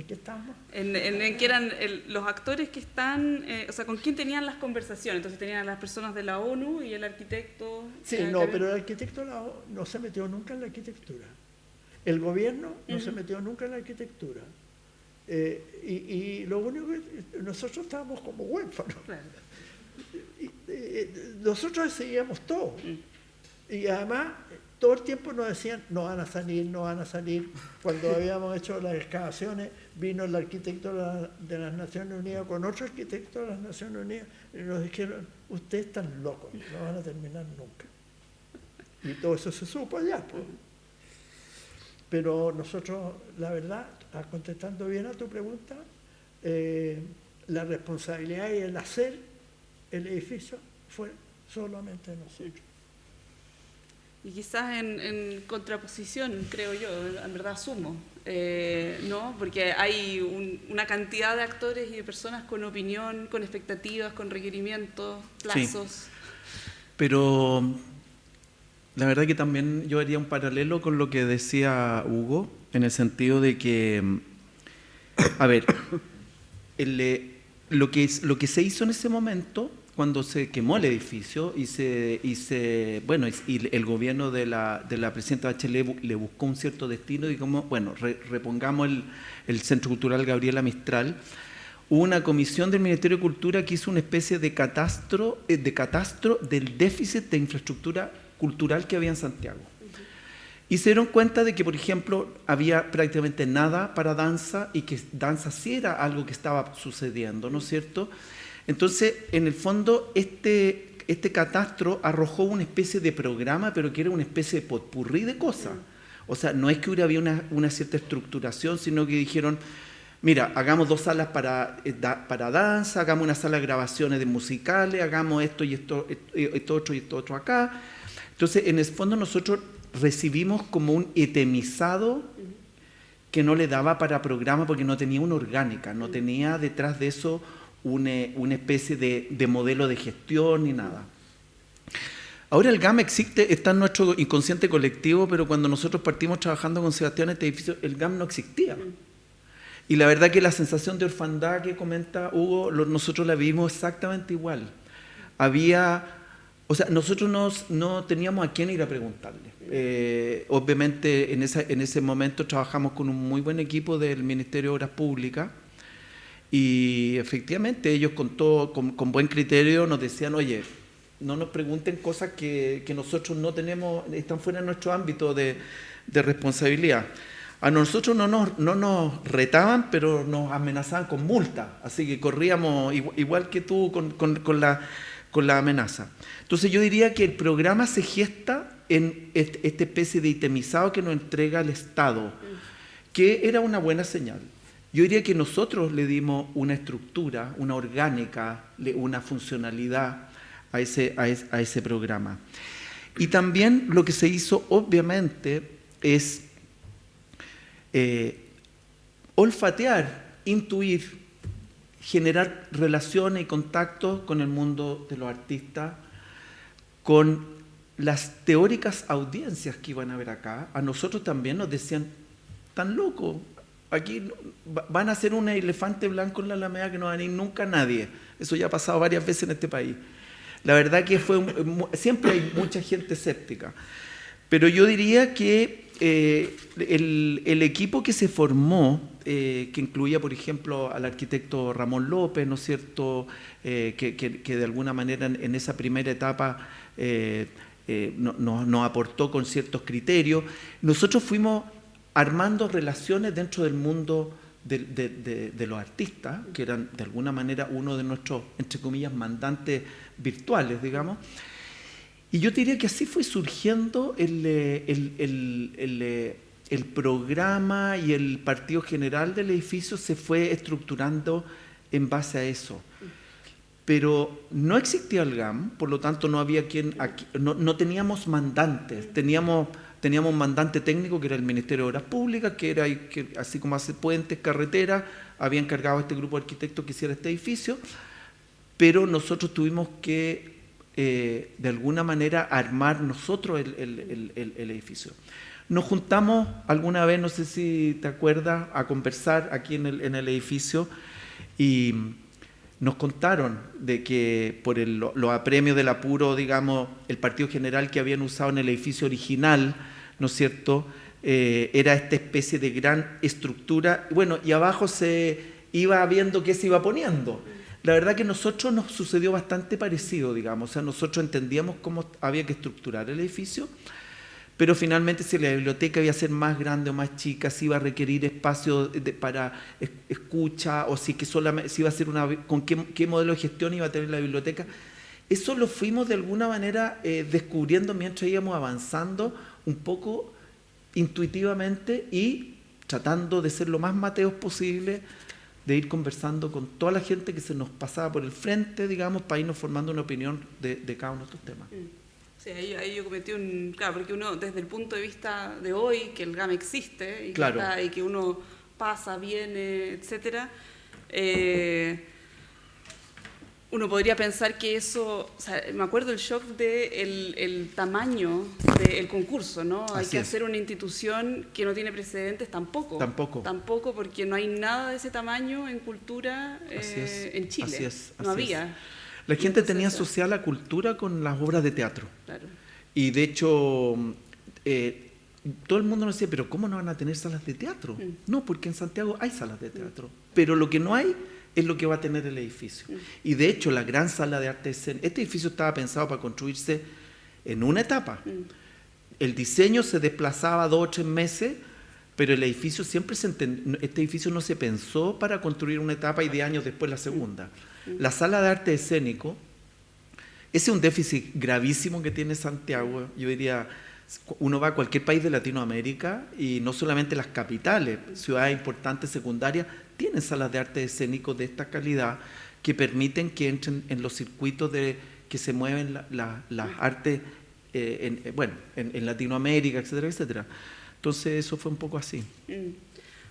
qué estamos? En que eran los actores que están, o sea, ¿con quién tenían las conversaciones? Entonces tenían a las personas de la ONU y el arquitecto. Sí, pero el arquitecto no se metió nunca en la arquitectura. El gobierno no se metió nunca en la arquitectura. Y lo único que nosotros estábamos como huérfanos. Claro. Nosotros decidíamos todo. Y además, todo el tiempo nos decían, no van a salir, no van a salir. Cuando habíamos hecho las excavaciones, vino el arquitecto de las Naciones Unidas con otro arquitecto de las Naciones Unidas y nos dijeron, ustedes están locos, no van a terminar nunca. Y todo eso se supo allá, pues. Pero nosotros, la verdad, contestando bien a tu pregunta, la responsabilidad y el hacer el edificio fue solamente de nosotros. Y quizás en contraposición, creo yo, en verdad asumo, ¿no? Porque hay una cantidad de actores y de personas con opinión, con expectativas, con requerimientos, plazos. Sí. Pero la verdad que también yo haría un paralelo con lo que decía Hugo, en el sentido de que, a ver, lo que se hizo en ese momento, cuando se quemó el edificio y el gobierno de la presidenta Bachelet le buscó un cierto destino y como, bueno, repongamos el Centro Cultural Gabriela Mistral, hubo una comisión del Ministerio de Cultura que hizo una especie de catastro del déficit de infraestructura cultural que había en Santiago. Y se dieron cuenta de que, por ejemplo, había prácticamente nada para danza y que danza sí era algo que estaba sucediendo, ¿no es cierto? Entonces, en el fondo, este catastro arrojó una especie de programa, pero que era una especie de potpurrí de cosas. O sea, no es que había una cierta estructuración, sino que dijeron, mira, hagamos 2 salas para danza, hagamos una sala de grabaciones de musicales, hagamos esto y esto otro acá. Entonces, en el fondo, nosotros recibimos como un itemizado que no le daba para programa porque no tenía una orgánica, no tenía detrás de eso una especie de modelo de gestión ni nada. Ahora el GAM existe, está en nuestro inconsciente colectivo, pero cuando nosotros partimos trabajando con Sebastián en este edificio, el GAM no existía. Y la verdad que la sensación de orfandad que comenta Hugo, nosotros la vivimos exactamente igual. Nosotros no teníamos a quién ir a preguntarle. Obviamente en ese momento trabajamos con un muy buen equipo del Ministerio de Obras Públicas y efectivamente ellos con buen criterio nos decían, oye, no nos pregunten cosas que nosotros no tenemos, están fuera de nuestro ámbito de responsabilidad. A nosotros no nos retaban, pero nos amenazaban con multa, así que corríamos igual que tú con la amenaza. Entonces yo diría que el programa se gesta en esta especie de itemizado que nos entrega el Estado, que era una buena señal. Yo diría que nosotros le dimos una estructura, una orgánica, una funcionalidad a ese programa. Y también lo que se hizo, obviamente, es olfatear, intuir, generar relaciones y contactos con el mundo de los artistas, con las teóricas audiencias que iban a ver acá. A nosotros también nos decían, tan loco, aquí van a hacer un elefante blanco en la Alameda que no va a venir nunca nadie. Eso ya ha pasado varias veces en este país. La verdad que siempre hay mucha gente escéptica. Pero yo diría que el equipo que se formó, que incluía, por ejemplo, al arquitecto Ramón López, ¿no es cierto?, que de alguna manera en esa primera etapa nos aportó con ciertos criterios. Nosotros fuimos armando relaciones dentro del mundo de los artistas, que eran de alguna manera uno de nuestros, entre comillas, mandantes virtuales, digamos. Y yo diría que así fue surgiendo el programa y el partido general del edificio se fue estructurando en base a eso. Pero no existía el GAM, por lo tanto no había no teníamos mandantes, teníamos un mandante técnico que era el Ministerio de Obras Públicas, que así como hace puentes, carreteras, había encargado a este grupo de arquitectos que hiciera este edificio, pero nosotros tuvimos que de alguna manera armar nosotros el edificio. Nos juntamos alguna vez, no sé si te acuerdas, a conversar aquí en el edificio y nos contaron de que por los apremios del apuro, digamos, el partido general que habían usado en el edificio original, ¿no es cierto?, era esta especie de gran estructura, bueno, y abajo se iba viendo qué se iba poniendo. La verdad que a nosotros nos sucedió bastante parecido, digamos. O sea, nosotros entendíamos cómo había que estructurar el edificio, pero finalmente si la biblioteca iba a ser más grande o más chica, si iba a requerir espacio para escucha, o si iba a ser con qué modelo de gestión iba a tener la biblioteca. Eso lo fuimos de alguna manera descubriendo mientras íbamos avanzando un poco intuitivamente y tratando de ser lo más mateos posible, de ir conversando con toda la gente que se nos pasaba por el frente, digamos, para irnos formando una opinión de cada uno de estos temas. Sí, ahí yo cometí claro, porque uno desde el punto de vista de hoy, que el GAM existe y, claro, y que uno pasa, viene, etcétera, uno podría pensar que eso, o sea, me acuerdo el shock del tamaño del concurso, ¿no? Hay que hacer una institución que no tiene precedentes tampoco. Tampoco, porque no hay nada de ese tamaño en cultura en Chile. No había. La gente tenía asociada la cultura con las obras de teatro. Claro. Y de hecho, todo el mundo nos decía, pero ¿cómo no van a tener salas de teatro? No, porque en Santiago hay salas de teatro. Pero lo que no hay es lo que va a tener el edificio. Y de hecho, la gran sala de arte escénica, este edificio estaba pensado para construirse en una etapa. El diseño se desplazaba 2 o 3 meses, pero el edificio este edificio no se pensó para construir una etapa y 10 años después la segunda. La sala de arte escénico, ese es un déficit gravísimo que tiene Santiago. Yo diría, uno va a cualquier país de Latinoamérica y no solamente las capitales, ciudades importantes secundarias, tienen salas de arte escénico de esta calidad que permiten que entren en los circuitos que se mueven las artes en Latinoamérica, etcétera, etcétera. Entonces eso fue un poco así.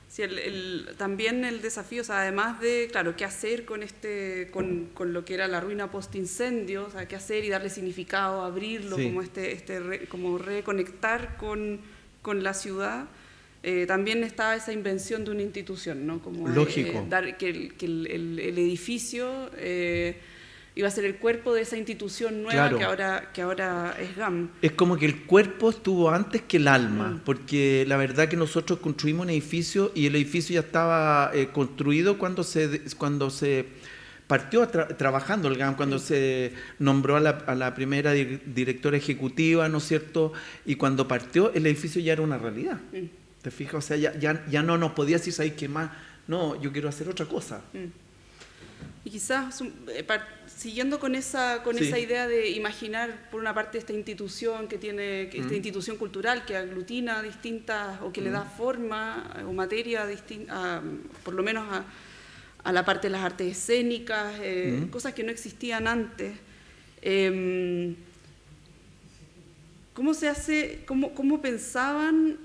Sí, también el desafío, o sea, además de, claro, qué hacer con lo que era la ruina post-incendio, o sea, qué hacer y darle significado, abrirlo, sí, como reconectar con la ciudad. También estaba esa invención de una institución, ¿no? Como lógico. Que el edificio iba a ser el cuerpo de esa institución nueva, claro, que ahora es GAM. Es como que el cuerpo estuvo antes que el alma, porque la verdad que nosotros construimos un edificio y el edificio ya estaba construido cuando se partió trabajando el GAM, cuando se nombró a la primera directora ejecutiva, ¿no es cierto? Y cuando partió, el edificio ya era una realidad. ¿Te fijas? O sea, ya no nos podía decir, ¿sabes qué más? No, yo quiero hacer otra cosa. Y quizás, siguiendo con esa idea de imaginar, por una parte, esta institución esta institución cultural que aglutina distintas, o que le da forma o materia distinta, por lo menos a la parte de las artes escénicas, cosas que no existían antes. ¿Cómo se hace, cómo pensaban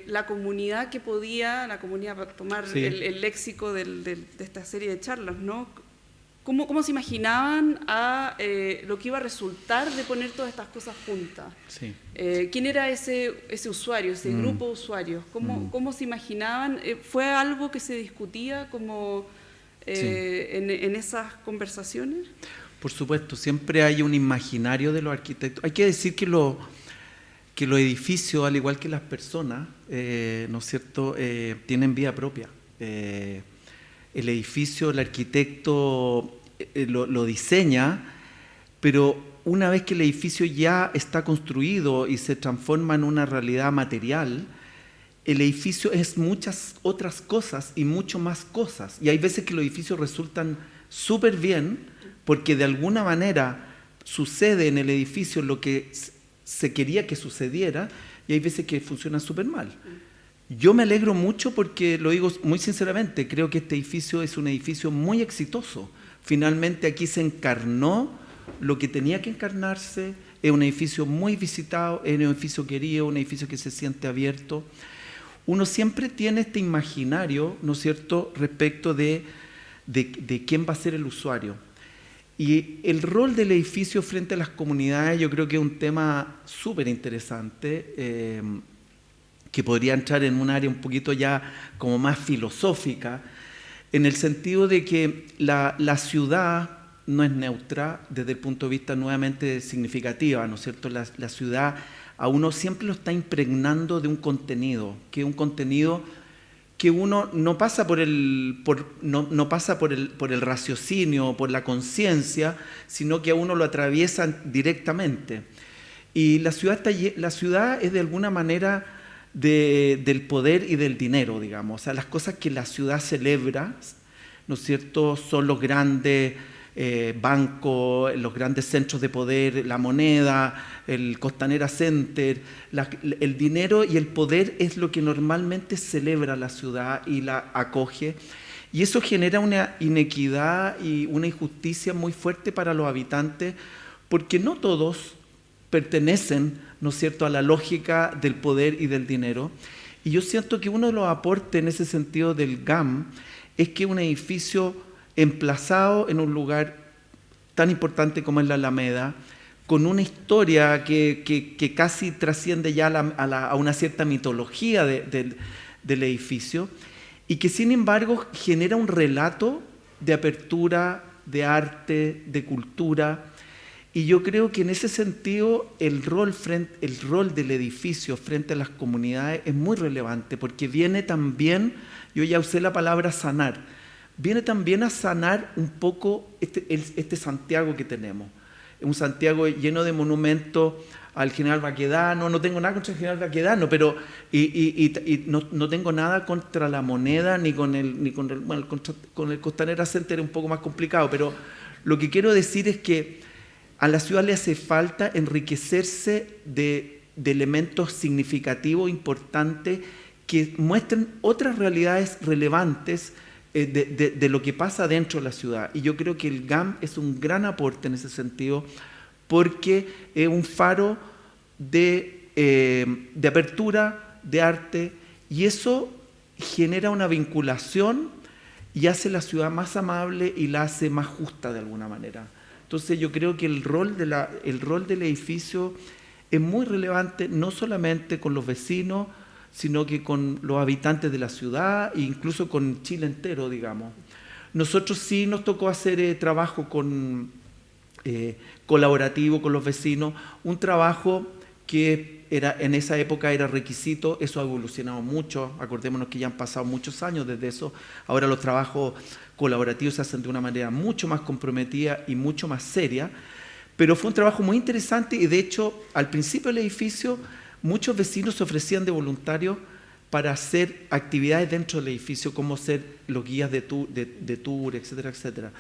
la comunidad para tomar el léxico de esta serie de charlas, ¿no? ¿Cómo se imaginaban lo que iba a resultar de poner todas estas cosas juntas? Sí. ¿Quién era ese usuario, ese grupo de usuarios? ¿Cómo se imaginaban? ¿Fue algo que se discutía en esas conversaciones? Por supuesto, siempre hay un imaginario de los arquitectos. Hay que decir que los edificios, al igual que las personas, ¿no es cierto?, tienen vida propia. El edificio, el arquitecto lo diseña, pero una vez que el edificio ya está construido y se transforma en una realidad material, el edificio es muchas otras cosas y mucho más cosas. Y hay veces que los edificios resultan súper bien porque de alguna manera sucede en el edificio lo que se quería que sucediera, y hay veces que funcionan súper mal. Yo me alegro mucho porque, lo digo muy sinceramente, creo que este edificio es un edificio muy exitoso. Finalmente aquí se encarnó lo que tenía que encarnarse, es un edificio muy visitado, es un edificio querido, un edificio que se siente abierto. Uno siempre tiene este imaginario, ¿no es cierto?, respecto de quién va a ser el usuario. Y el rol del edificio frente a las comunidades yo creo que es un tema súper interesante, que podría entrar en un área un poquito ya como más filosófica, en el sentido de que la ciudad no es neutra desde el punto de vista nuevamente significativa, ¿no es cierto? La ciudad a uno siempre lo está impregnando de un contenido, que es un contenido que uno no pasa por el raciocinio, por la conciencia, sino que a uno lo atraviesan directamente. Y la ciudad es de alguna manera del poder y del dinero, digamos. O sea, las cosas que la ciudad celebra, ¿no es cierto?, son los grandes bancos, los grandes centros de poder, la moneda, el Costanera Center, el dinero y el poder es lo que normalmente celebra la ciudad y la acoge. Y eso genera una inequidad y una injusticia muy fuerte para los habitantes, porque no todos pertenecen, ¿no es cierto?, a la lógica del poder y del dinero. Y yo siento que uno de los aportes en ese sentido del GAM es que un edificio emplazado en un lugar tan importante como es la Alameda, con una historia que casi trasciende ya a una cierta mitología del edificio, y que sin embargo genera un relato de apertura, de arte, de cultura. Y yo creo que en ese sentido el rol del edificio frente a las comunidades es muy relevante, porque viene también, yo ya usé la palabra sanar, viene también a sanar un poco este Santiago que tenemos. Un Santiago lleno de monumentos al general Baquedano. No tengo nada contra el general Baquedano, pero no tengo nada contra la moneda ni con el Costanera Center, un poco más complicado. Pero lo que quiero decir es que a la ciudad le hace falta enriquecerse de elementos significativos, importantes, que muestren otras realidades relevantes de lo que pasa dentro de la ciudad. Y yo creo que el GAM es un gran aporte en ese sentido, porque es un faro de apertura, de arte, y eso genera una vinculación y hace la ciudad más amable y la hace más justa de alguna manera. Entonces yo creo que el rol del edificio es muy relevante, no solamente con los vecinos, sino que con los habitantes de la ciudad e incluso con Chile entero, digamos. Nosotros sí nos tocó hacer trabajo colaborativo con los vecinos, un trabajo que en esa época era requisito. Eso ha evolucionado mucho, acordémonos que ya han pasado muchos años desde eso. Ahora los trabajos colaborativos se hacen de una manera mucho más comprometida y mucho más seria, pero fue un trabajo muy interesante y de hecho al principio del edificio muchos vecinos se ofrecían de voluntarios para hacer actividades dentro del edificio, como ser los guías de tour, etcétera, etcétera.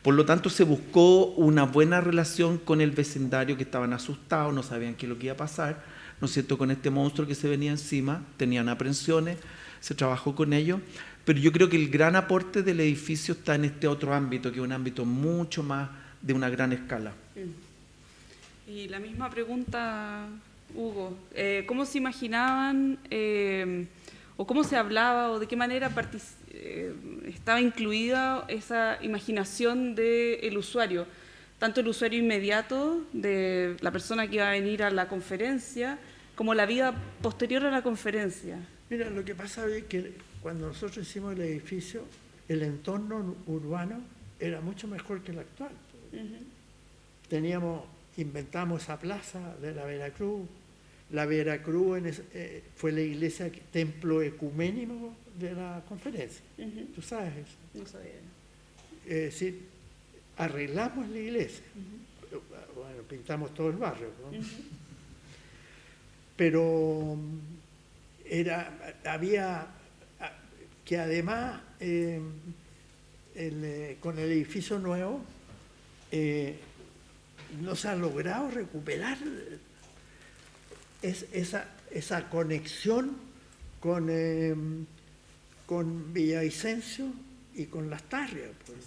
Por lo tanto, se buscó una buena relación con el vecindario, que estaban asustados, no sabían qué es lo que iba a pasar, ¿no es cierto?, con este monstruo que se venía encima, tenían aprensiones, se trabajó con ellos, pero yo creo que el gran aporte del edificio está en este otro ámbito, que es un ámbito mucho más de una gran escala. Y la misma pregunta, Hugo, ¿cómo se imaginaban o cómo se hablaba o de qué manera estaba incluida esa imaginación del usuario? Tanto el usuario inmediato de la persona que iba a venir a la conferencia, como la vida posterior a la conferencia. Mira, lo que pasa es que cuando nosotros hicimos el edificio, el entorno urbano era mucho mejor que el actual. Inventamos esa plaza de la Veracruz. La Veracruz fue la iglesia, templo ecuménico de la conferencia. ¿Tú sabes eso? No sabía. Es decir, arreglamos la iglesia. Bueno, pintamos todo el barrio, ¿no? Pero había que además con el edificio nuevo no se ha logrado recuperar esa conexión con Villavicencio y con Las Tarrias. Pues.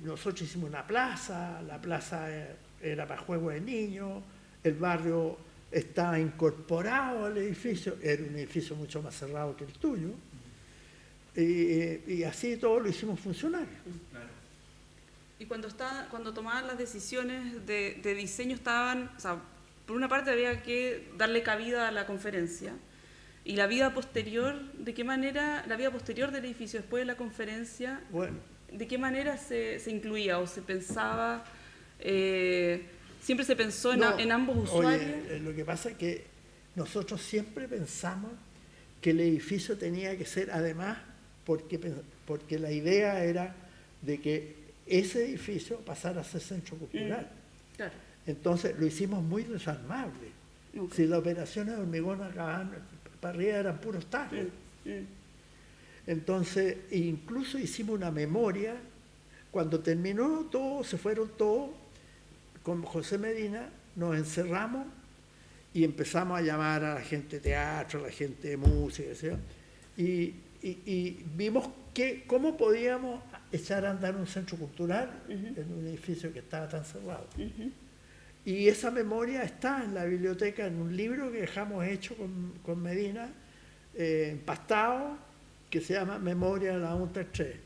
Nosotros hicimos una plaza, la plaza era para juegos de niños, el barrio estaba incorporado al edificio, era un edificio mucho más cerrado que el tuyo, y así todo lo hicimos funcionar. Claro. Y cuando tomaban las decisiones de diseño estaban, o sea, por una parte había que darle cabida a la conferencia, y la vida posterior, ¿de qué manera, la vida posterior del edificio después de la conferencia, bueno, de qué manera se incluía o se pensaba? ¿Siempre se pensó en ambos usuarios? Oye, lo que pasa es que nosotros siempre pensamos que el edificio tenía que ser, además, porque la idea era de que ese edificio pasara a ser centro cultural. Claro. Entonces lo hicimos muy desarmable. Okay. Si las operaciones de hormigón acababan, para arriba eran puros tarros. Entonces, incluso hicimos una memoria. Cuando terminó todo, se fueron todos, con José Medina, nos encerramos y empezamos a llamar a la gente de teatro, a la gente de música, ¿sí? Y vimos cómo podíamos echar a andar un centro cultural en un edificio que estaba tan cerrado. Y esa memoria está en la biblioteca, en un libro que dejamos hecho con Medina, empastado, que se llama Memoria de la UNTER 3.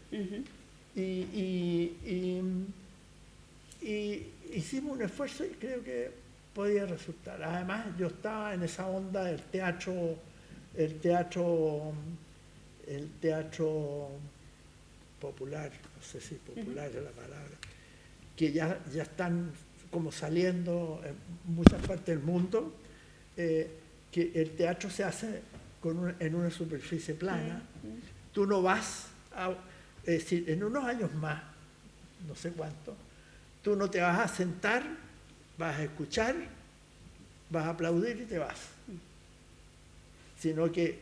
Y hicimos un esfuerzo y creo que podía resultar. Además, yo estaba en esa onda del teatro popular, no sé si popular es la palabra, que ya están como saliendo en muchas partes del mundo, que el teatro se hace en una superficie plana. Tú no vas es decir, en unos años más, no sé cuánto, tú no te vas a sentar, vas a escuchar, vas a aplaudir y te vas. Sino que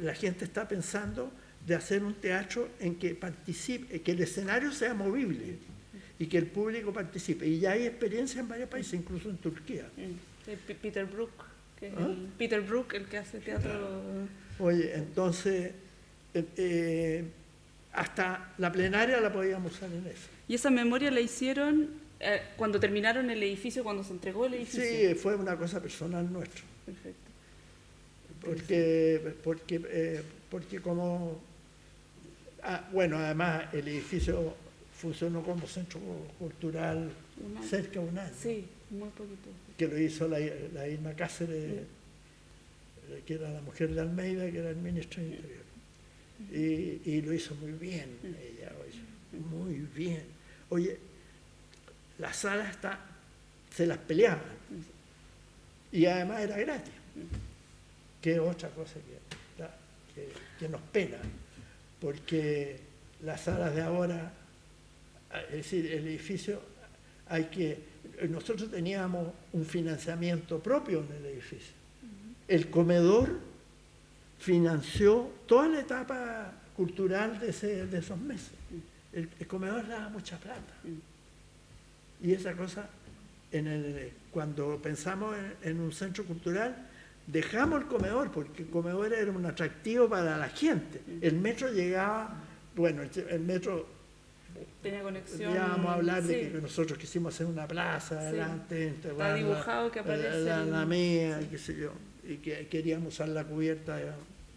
la gente está pensando de hacer un teatro en que participe, que el escenario sea movible y que el público participe. Y ya hay experiencia en varios países, incluso en Turquía. Peter Brook, que es Peter Brook, el que hace teatro. Oye, entonces, hasta la plenaria la podíamos usar en eso. ¿Y esa memoria la hicieron cuando terminaron el edificio, cuando se entregó el edificio? Sí, fue una cosa personal nuestra. Perfecto. Porque como... bueno, además el edificio funcionó como centro cultural cerca de un año. Sí, muy poquito. Que lo hizo la Irma Cáceres, que era la mujer de Almeida, que era el ministro del Interior. Y lo hizo muy bien ella, oye, muy bien. Oye, la sala se las peleaban. Y además era gratis. Que es otra cosa que nos pena. Porque las salas de ahora, es decir, el edificio, nosotros teníamos un financiamiento propio en el edificio. El comedor financió toda la etapa cultural de esos meses. El comedor daba mucha plata. Y esa cosa, cuando pensamos en un centro cultural, dejamos el comedor, porque el comedor era un atractivo para la gente. El metro llegaba, bueno, el metro... Tenía conexión. Íbamos a hablar de que nosotros quisimos hacer una plaza adelante, está dibujado que aparece la Alameda, qué sé yo, y que queríamos usar la cubierta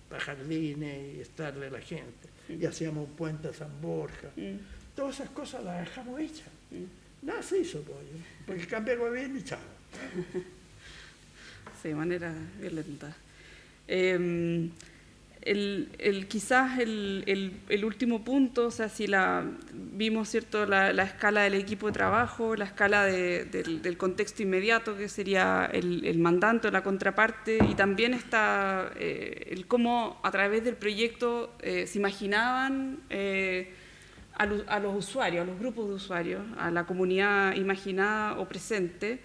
para jardines y estarle a la gente. Y hacíamos un puente a San Borja. Todas esas cosas las dejamos hechas. Nada se hizo, porque cambia el gobierno y chao. Sí, de manera violenta. Quizás el último punto, o sea, si vimos, ¿cierto?, la escala del equipo de trabajo, la escala del contexto inmediato, que sería el mandante o la contraparte, y también está el cómo a través del proyecto se imaginaban a los usuarios, a los grupos de usuarios, a la comunidad imaginada o presente.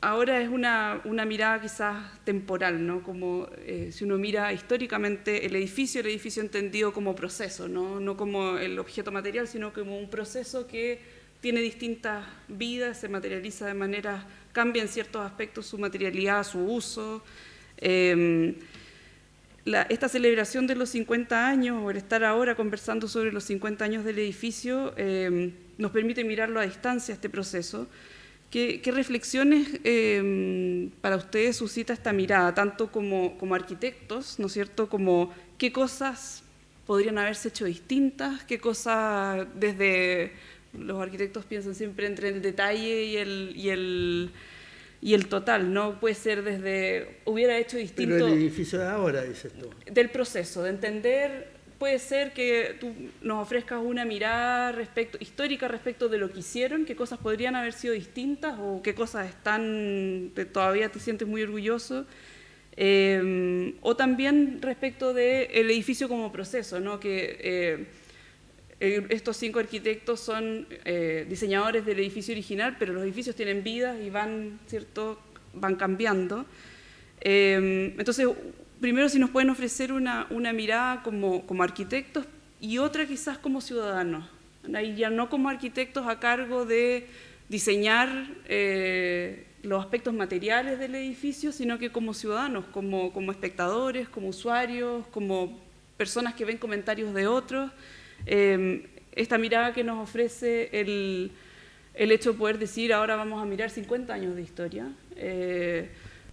Ahora es una mirada quizás temporal, ¿no? Como si uno mira históricamente el edificio entendido como proceso, no como el objeto material, sino como un proceso que tiene distintas vidas, se materializa de manera, cambia en ciertos aspectos su materialidad, su uso. Esta celebración de los 50 años, o el estar ahora conversando sobre los 50 años del edificio, nos permite mirarlo a distancia, este proceso. ¿Qué reflexiones para ustedes suscita esta mirada, tanto como arquitectos, ¿no es cierto?, como qué cosas podrían haberse hecho distintas, qué cosas desde los arquitectos piensan siempre entre el detalle y el total, ¿no? Puede ser desde hubiera hecho distinto... Pero el edificio de ahora, dices tú. Del proceso, de entender... Puede ser que tú nos ofrezcas una mirada histórica respecto de lo que hicieron, qué cosas podrían haber sido distintas o qué cosas todavía te sientes muy orgulloso. O también respecto del edificio como proceso, ¿no? Que estos 5 arquitectos son diseñadores del edificio original, pero los edificios tienen vida y van, ¿cierto?, van cambiando. Entonces, primero, si nos pueden ofrecer una mirada como arquitectos y otra quizás como ciudadanos. Ahí ya no como arquitectos a cargo de diseñar los aspectos materiales del edificio, sino que como ciudadanos, como espectadores, como usuarios, como personas que ven comentarios de otros. Esta mirada que nos ofrece el hecho de poder decir, ahora vamos a mirar 50 años de historia.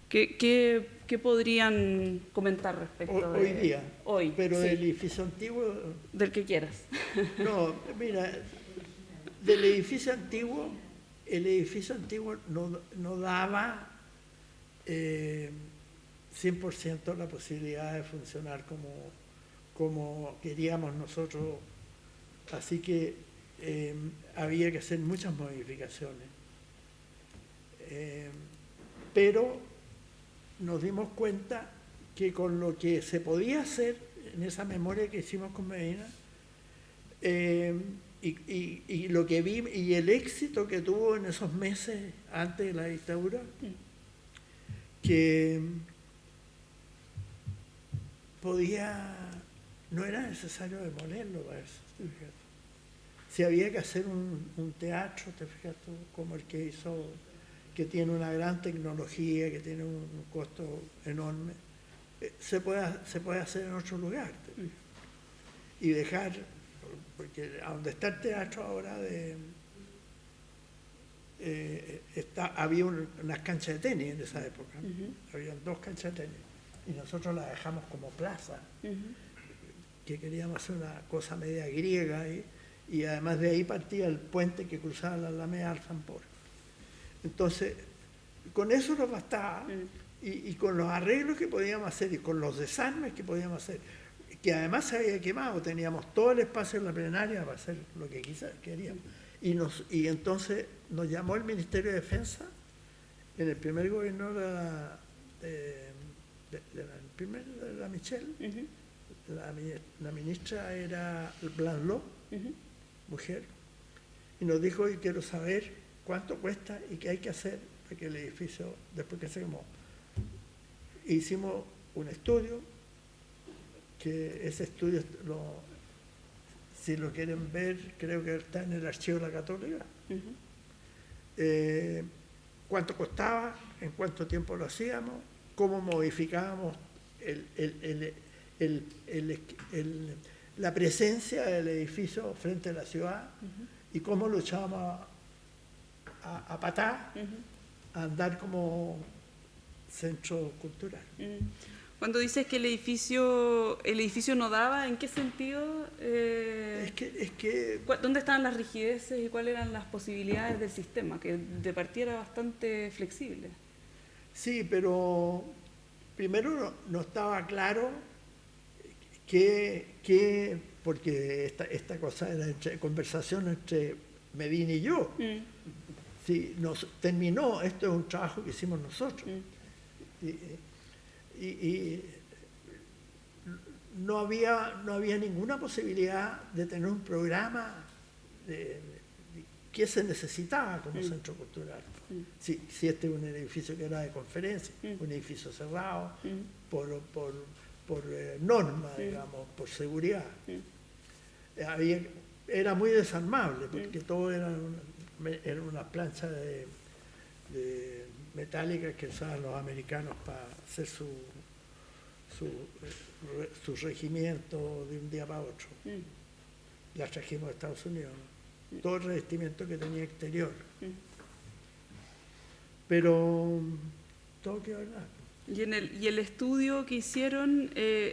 ¿Qué podrían comentar respecto Hoy día? Hoy, pero sí. del edificio antiguo... Del que quieras. No, mira, del edificio antiguo, el edificio antiguo no daba 100% la posibilidad de funcionar como queríamos nosotros, así que había que hacer muchas modificaciones. Pero nos dimos cuenta que con lo que se podía hacer en esa memoria que hicimos con Medina, y lo que vi y el éxito que tuvo en esos meses antes de la dictadura, que no era necesario demolerlo para eso. Si había que hacer un teatro, te fijas tú, como el que hizo, que tiene una gran tecnología, que tiene un costo enorme, se puede hacer en otro lugar. Y dejar, porque a donde está el teatro ahora, había unas canchas de tenis en esa época, habían 2 canchas de tenis, y nosotros las dejamos como plaza, que queríamos hacer una cosa media griega, y además de ahí partía el puente que cruzaba la Alameda Alfampor. Entonces, con eso nos bastaba, y con los arreglos que podíamos hacer, y con los desarmes que podíamos hacer, que además se había quemado, teníamos todo el espacio en la plenaria para hacer lo que queríamos. Y entonces nos llamó el Ministerio de Defensa, en el primer gobierno de la Michelle, la ministra era Blanló, mujer, y nos dijo, y quiero saber cuánto cuesta y qué hay que hacer para que el edificio, después que se quemó. Hicimos un estudio, que ese estudio, si lo quieren ver, creo que está en el archivo de la Católica. Cuánto costaba, en cuánto tiempo lo hacíamos, cómo modificábamos la presencia del edificio frente a la ciudad, y cómo lo echábamos a patar, a andar como centro cultural. Cuando dices que el edificio no daba, ¿en qué sentido? Es que ¿Dónde estaban las rigideces y cuáles eran las posibilidades del sistema? Que de partida era bastante flexible. Sí, pero primero no estaba claro porque esta cosa era conversación entre Medina y yo. Sí, terminó, esto es un trabajo que hicimos nosotros. Y no había ninguna posibilidad de tener un programa que se necesitaba como centro cultural. Si este es un edificio que era de conferencia, un edificio cerrado, por norma, digamos, por seguridad. Era muy desarmable, porque todo era una plancha de metálicas que usaban los americanos para hacer su regimiento de un día para otro. Las trajimos de Estados Unidos, ¿no? Todo el revestimiento que tenía exterior. Pero todo quedó en nada. Y el estudio que hicieron,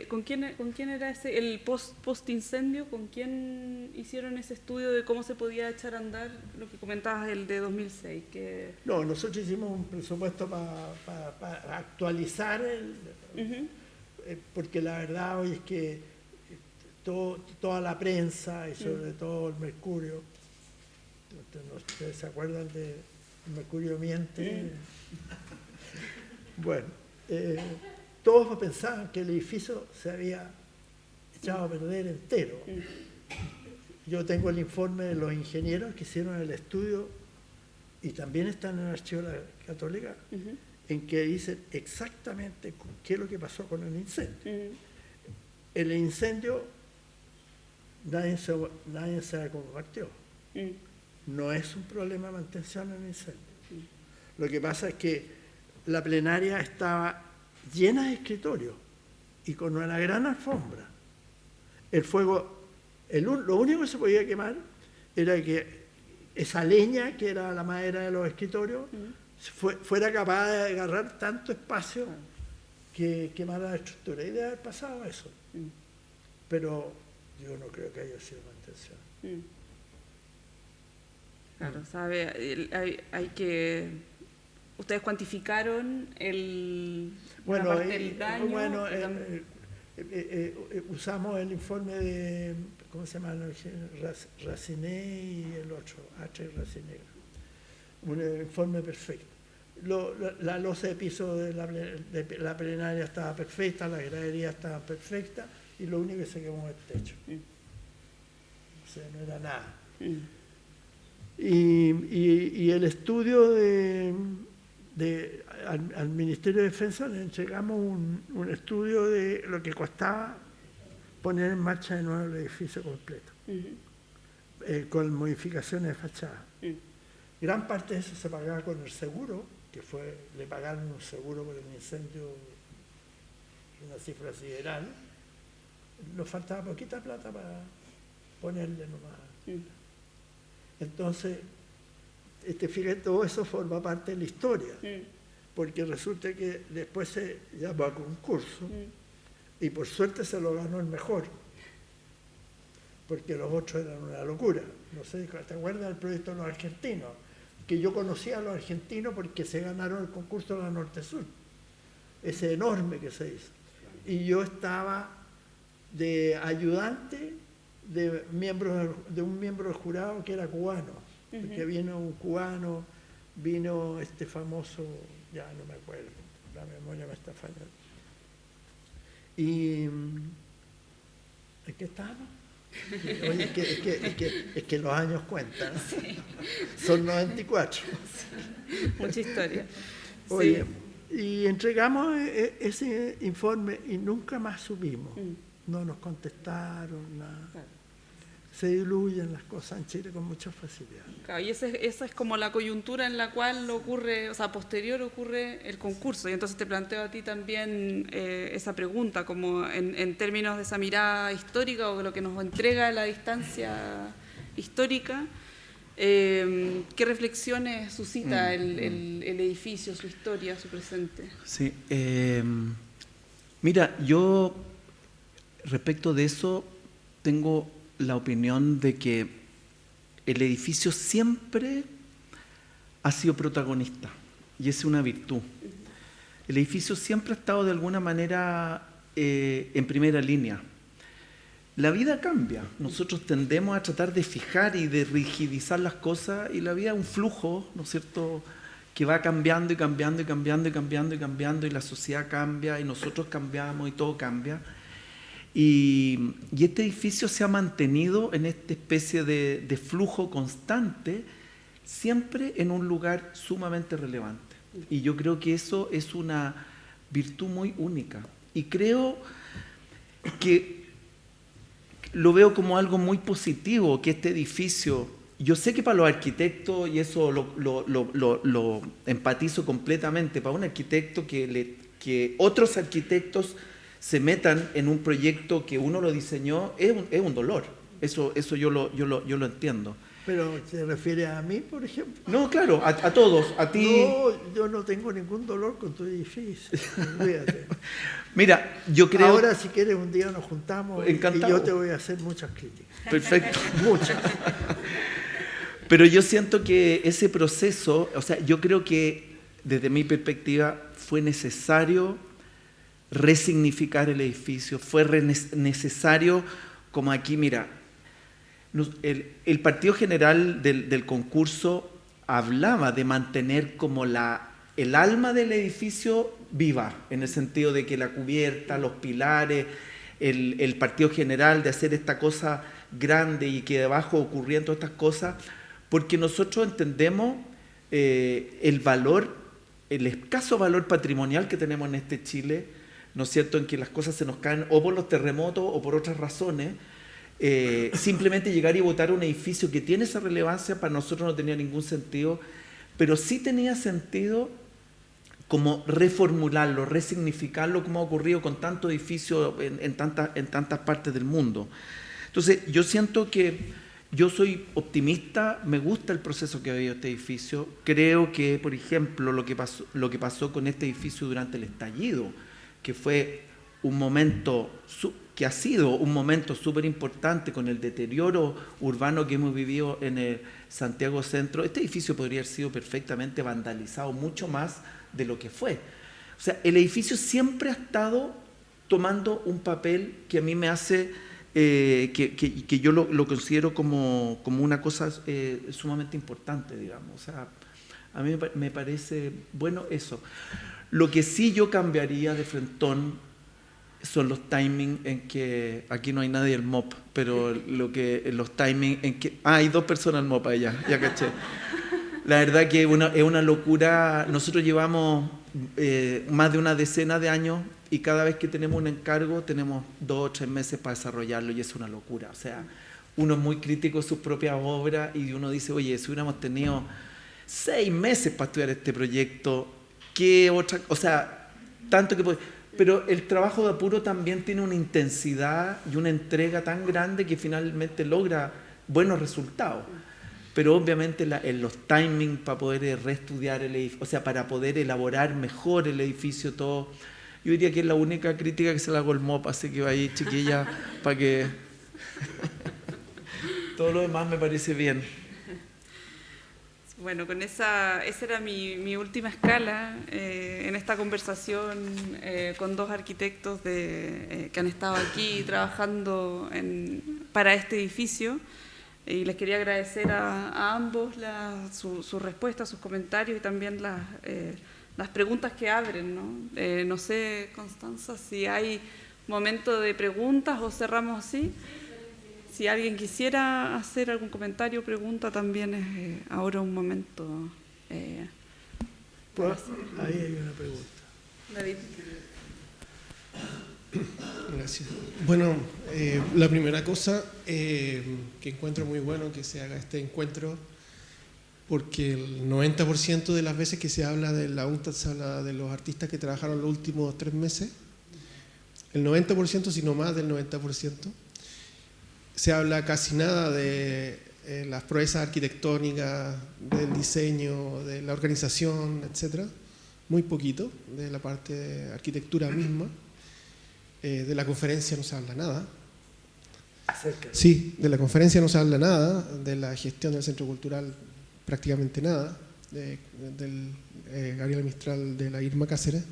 ¿con quién era ese, el post incendio? ¿Con quién hicieron ese estudio de cómo se podía echar a andar lo que comentabas, el de 2006? No, nosotros hicimos un presupuesto para actualizar porque la verdad hoy es que toda la prensa y sobre todo el Mercurio, ¿ustedes se acuerdan de Mercurio miente? Bueno, todos pensaban que el edificio se había echado a perder entero. Yo tengo el informe de los ingenieros que hicieron el estudio y también están en el archivo de la Católica, en que dicen exactamente qué es lo que pasó con el incendio. El incendio nadie se compartió. No es un problema de mantención en el incendio. Lo que pasa es que la plenaria estaba llena de escritorios y con una gran alfombra. El fuego, lo único que se podía quemar era que esa leña, que era la madera de los escritorios, fuera capaz de agarrar tanto espacio que quemara la estructura. Y debe haber pasado eso. Pero yo no creo que haya sido mantención. Claro, sabe, hay que... ¿Ustedes cuantificaron el daño? Bueno, usamos el informe de, ¿cómo se llama? Raciné y el otro, H. Raciné. Un informe perfecto. La losa de piso de la plenaria estaba perfecta, la gradería estaba perfecta y lo único que se quemó es el techo. O sea, no era nada. Y el estudio al Ministerio de Defensa le entregamos un estudio de lo que costaba poner en marcha de nuevo el edificio completo, con modificaciones de fachada. Gran parte de eso se pagaba con el seguro, le pagaron un seguro por el incendio, una cifra sideral. Nos faltaba poquita plata para ponerle nomás. Entonces, fíjate, todo eso forma parte de la historia, porque resulta que después se llamó a concurso y por suerte se lo ganó el mejor, porque los otros eran una locura. No sé, ¿te acuerdas del proyecto de los argentinos? Que yo conocía a los argentinos porque se ganaron el concurso de la Norte-Sur, ese enorme que se hizo. Y yo estaba de ayudante de un miembro del jurado que era cubano, porque vino un cubano, vino este famoso, ya no me acuerdo, la memoria me está fallando. Y ¿en qué estábamos? Oye, es que los años cuentan, ¿no? Sí. Son 94. Sí. Mucha historia. Oye, sí. Y entregamos ese informe y nunca más supimos. No nos contestaron, nada. Claro. Se diluyen las cosas en Chile con mucha facilidad. Claro, y esa es como la coyuntura en la cual ocurre, o sea, posterior ocurre el concurso. Y entonces te planteo a ti también esa pregunta, como en términos de esa mirada histórica o de lo que nos entrega la distancia histórica, ¿qué reflexiones suscita el edificio, su historia, su presente? Sí, mira, yo respecto de eso tengo la opinión de que el edificio siempre ha sido protagonista y es una virtud. El edificio siempre ha estado de alguna manera en primera línea. La vida cambia, nosotros tendemos a tratar de fijar y de rigidizar las cosas y la vida es un flujo, ¿no es cierto?, que va cambiando y cambiando y cambiando y cambiando y cambiando y la sociedad cambia y nosotros cambiamos y todo cambia. Y este edificio se ha mantenido en esta especie de flujo constante, siempre en un lugar sumamente relevante. Y yo creo que eso es una virtud muy única. Y creo que lo veo como algo muy positivo, que este edificio, yo sé que para los arquitectos, y eso lo empatizo completamente, para un arquitecto que otros arquitectos se metan en un proyecto que uno lo diseñó, es un dolor. Eso yo lo entiendo. ¿Pero se refiere a mí, por ejemplo? No, claro, a todos, a ti. No, yo no tengo ningún dolor con tu edificio. Olvídate. Mira, yo creo... Ahora, si quieres, un día nos juntamos y yo te voy a hacer muchas críticas. Perfecto. Muchas. Pero yo siento que ese proceso, o sea, yo creo que desde mi perspectiva fue necesario resignificar el edificio, fue necesario, como aquí, mira, el partido general del concurso hablaba de mantener como la el alma del edificio viva, en el sentido de que la cubierta, los pilares, el partido general, de hacer esta cosa grande y que debajo ocurrieran todas estas cosas, porque nosotros entendemos el valor, el escaso valor patrimonial que tenemos en este Chile, ¿no es cierto?, en que las cosas se nos caen o por los terremotos o por otras razones. Simplemente llegar y botar un edificio que tiene esa relevancia para nosotros no tenía ningún sentido, pero sí tenía sentido como reformularlo, resignificarlo, como ha ocurrido con tantos edificios en tantas partes del mundo. Entonces, yo siento que yo soy optimista, me gusta el proceso que ha habido este edificio. Creo que, por ejemplo, lo que pasó con este edificio durante el estallido, que fue un momento, que ha sido un momento súper importante con el deterioro urbano que hemos vivido en el Santiago Centro, este edificio podría haber sido perfectamente vandalizado mucho más de lo que fue. O sea, el edificio siempre ha estado tomando un papel que a mí me hace... que yo lo considero como una cosa sumamente importante, digamos. O sea, a mí me parece bueno eso. Lo que sí yo cambiaría de frentón son los timings en que, aquí no hay nadie el MOP, pero los timings en que, hay 2 personas el MOP allá, ya caché. La verdad que es una locura. Nosotros llevamos más de una decena de años y cada vez que tenemos un encargo tenemos 2 o 3 meses para desarrollarlo y es una locura. O sea, uno es muy crítico de sus propias obras y uno dice, oye, si hubiéramos tenido 6 meses para estudiar este proyecto, ¿qué otra? O sea, tanto que... Pero el trabajo de apuro también tiene una intensidad y una entrega tan grande que finalmente logra buenos resultados. Pero obviamente en los timings para poder reestudiar el edificio, o sea, para poder elaborar mejor el edificio, todo, yo diría que es la única crítica que se le hago al MOP, así que va ahí, chiquilla, para que... Todo lo demás me parece bien. Bueno, esa era mi última escala en esta conversación con 2 arquitectos que han estado aquí trabajando para este edificio. Y les quería agradecer a ambos su respuesta, sus comentarios y también las preguntas que abren, ¿no? No sé, Constanza, si hay momento de preguntas o cerramos así. Si alguien quisiera hacer algún comentario o pregunta, también es ahora un momento. Ahí hay una pregunta. David. Gracias. Bueno, la primera cosa que encuentro muy bueno que se haga este encuentro, porque el 90% de las veces que se habla de la UNTAD se habla de los artistas que trabajaron los últimos 3 meses, el 90%, si no más del 90%, se habla casi nada de las proezas arquitectónicas, del diseño, de la organización, etc. Muy poquito de la parte de arquitectura misma. De la conferencia no se habla nada. Sí, de la conferencia no se habla nada, de la gestión del centro cultural prácticamente nada, del Gabriel Mistral, de la Irma Cáceres.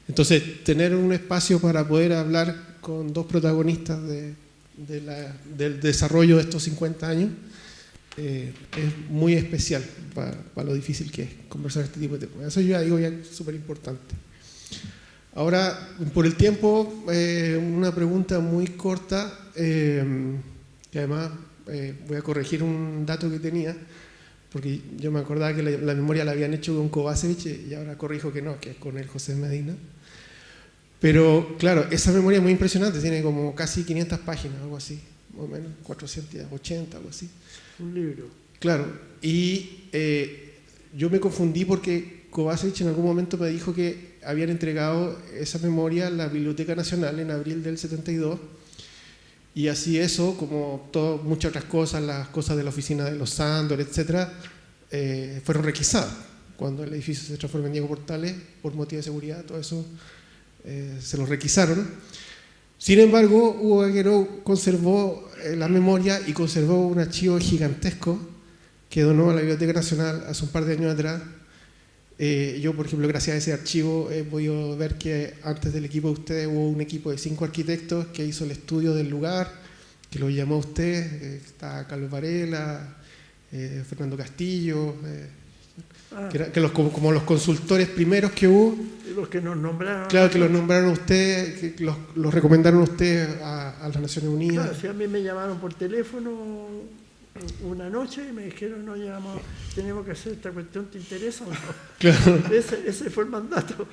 Entonces, tener un espacio para poder hablar con 2 protagonistas del desarrollo de estos 50 años es muy especial para lo difícil que es conversar este tipo de temas. Eso yo digo ya es súper importante. Ahora, por el tiempo, una pregunta muy corta, que además voy a corregir un dato que tenía, porque yo me acordaba que la memoria la habían hecho con Kovacevic y ahora corrijo que no, que es con el José Medina. Pero claro, esa memoria es muy impresionante, tiene como casi 500 páginas, algo así, más o menos, 480, algo así. Un libro. Claro, y yo me confundí porque Kovacevic en algún momento me dijo que habían entregado esa memoria a la Biblioteca Nacional en abril del 72 y así eso, como muchas otras cosas, las cosas de la oficina de los Sándor, etc., fueron requisadas. Cuando el edificio se transformó en Diego Portales, por motivo de seguridad, todo eso se los requisaron. Sin embargo, Hugo Aguero conservó la memoria y conservó un archivo gigantesco que donó a la Biblioteca Nacional hace un par de años atrás. Yo, por ejemplo, gracias a ese archivo he podido ver que antes del equipo de ustedes hubo un equipo de 5 arquitectos que hizo el estudio del lugar, que lo llamó a usted, está Carlos Varela, Fernando Castillo. como los consultores primeros que hubo. Los que nos nombraron. Claro, que los nombraron a usted, que los recomendaron a usted a las Naciones Unidas. Claro, si a mí me llamaron por teléfono una noche y me dijeron, no, tenemos que hacer esta cuestión, ¿te interesa o no? Claro. Ese fue el mandato.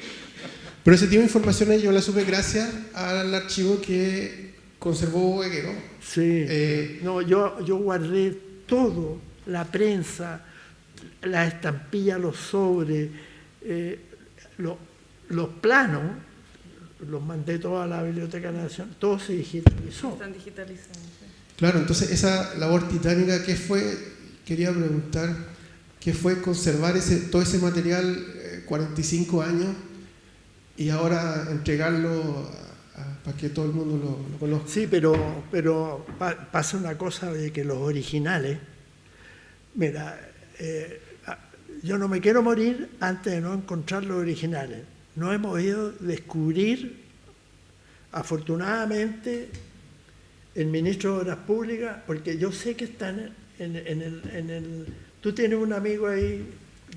Pero ese tipo de informaciones yo la supe gracias al archivo que conservó Boeguero. Sí. No, yo guardé todo, la prensa, las estampillas, los sobres, los planos, los mandé todos a la Biblioteca Nacional, todo se digitalizó. Están digitalizados. Sí. Claro, entonces esa labor titánica, ¿qué fue? Quería preguntar, ¿qué fue conservar todo ese material 45 años y ahora entregarlo para que todo el mundo lo conozca? Sí, pero pasa una cosa de que los originales, mira, yo no me quiero morir antes de no encontrar los originales. No hemos ido a descubrir, afortunadamente, el ministro de Obras Públicas, porque yo sé que están en el... Tú tienes un amigo ahí,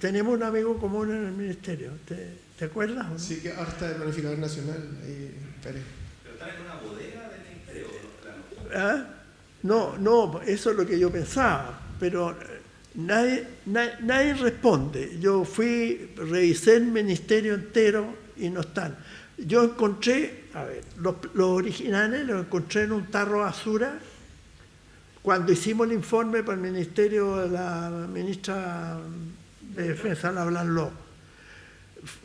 tenemos un amigo común en el ministerio, ¿te acuerdas o no? Sí, que ahora está el planificador nacional, ahí, Pérez. Pero están en una bodega del ministerio, ¿Ah? No, eso es lo que yo pensaba, pero nadie responde. Yo revisé el ministerio entero y no están. Yo encontré, los originales los encontré en un tarro de basura cuando hicimos el informe para el ministerio de la ministra de Defensa, la Blanló.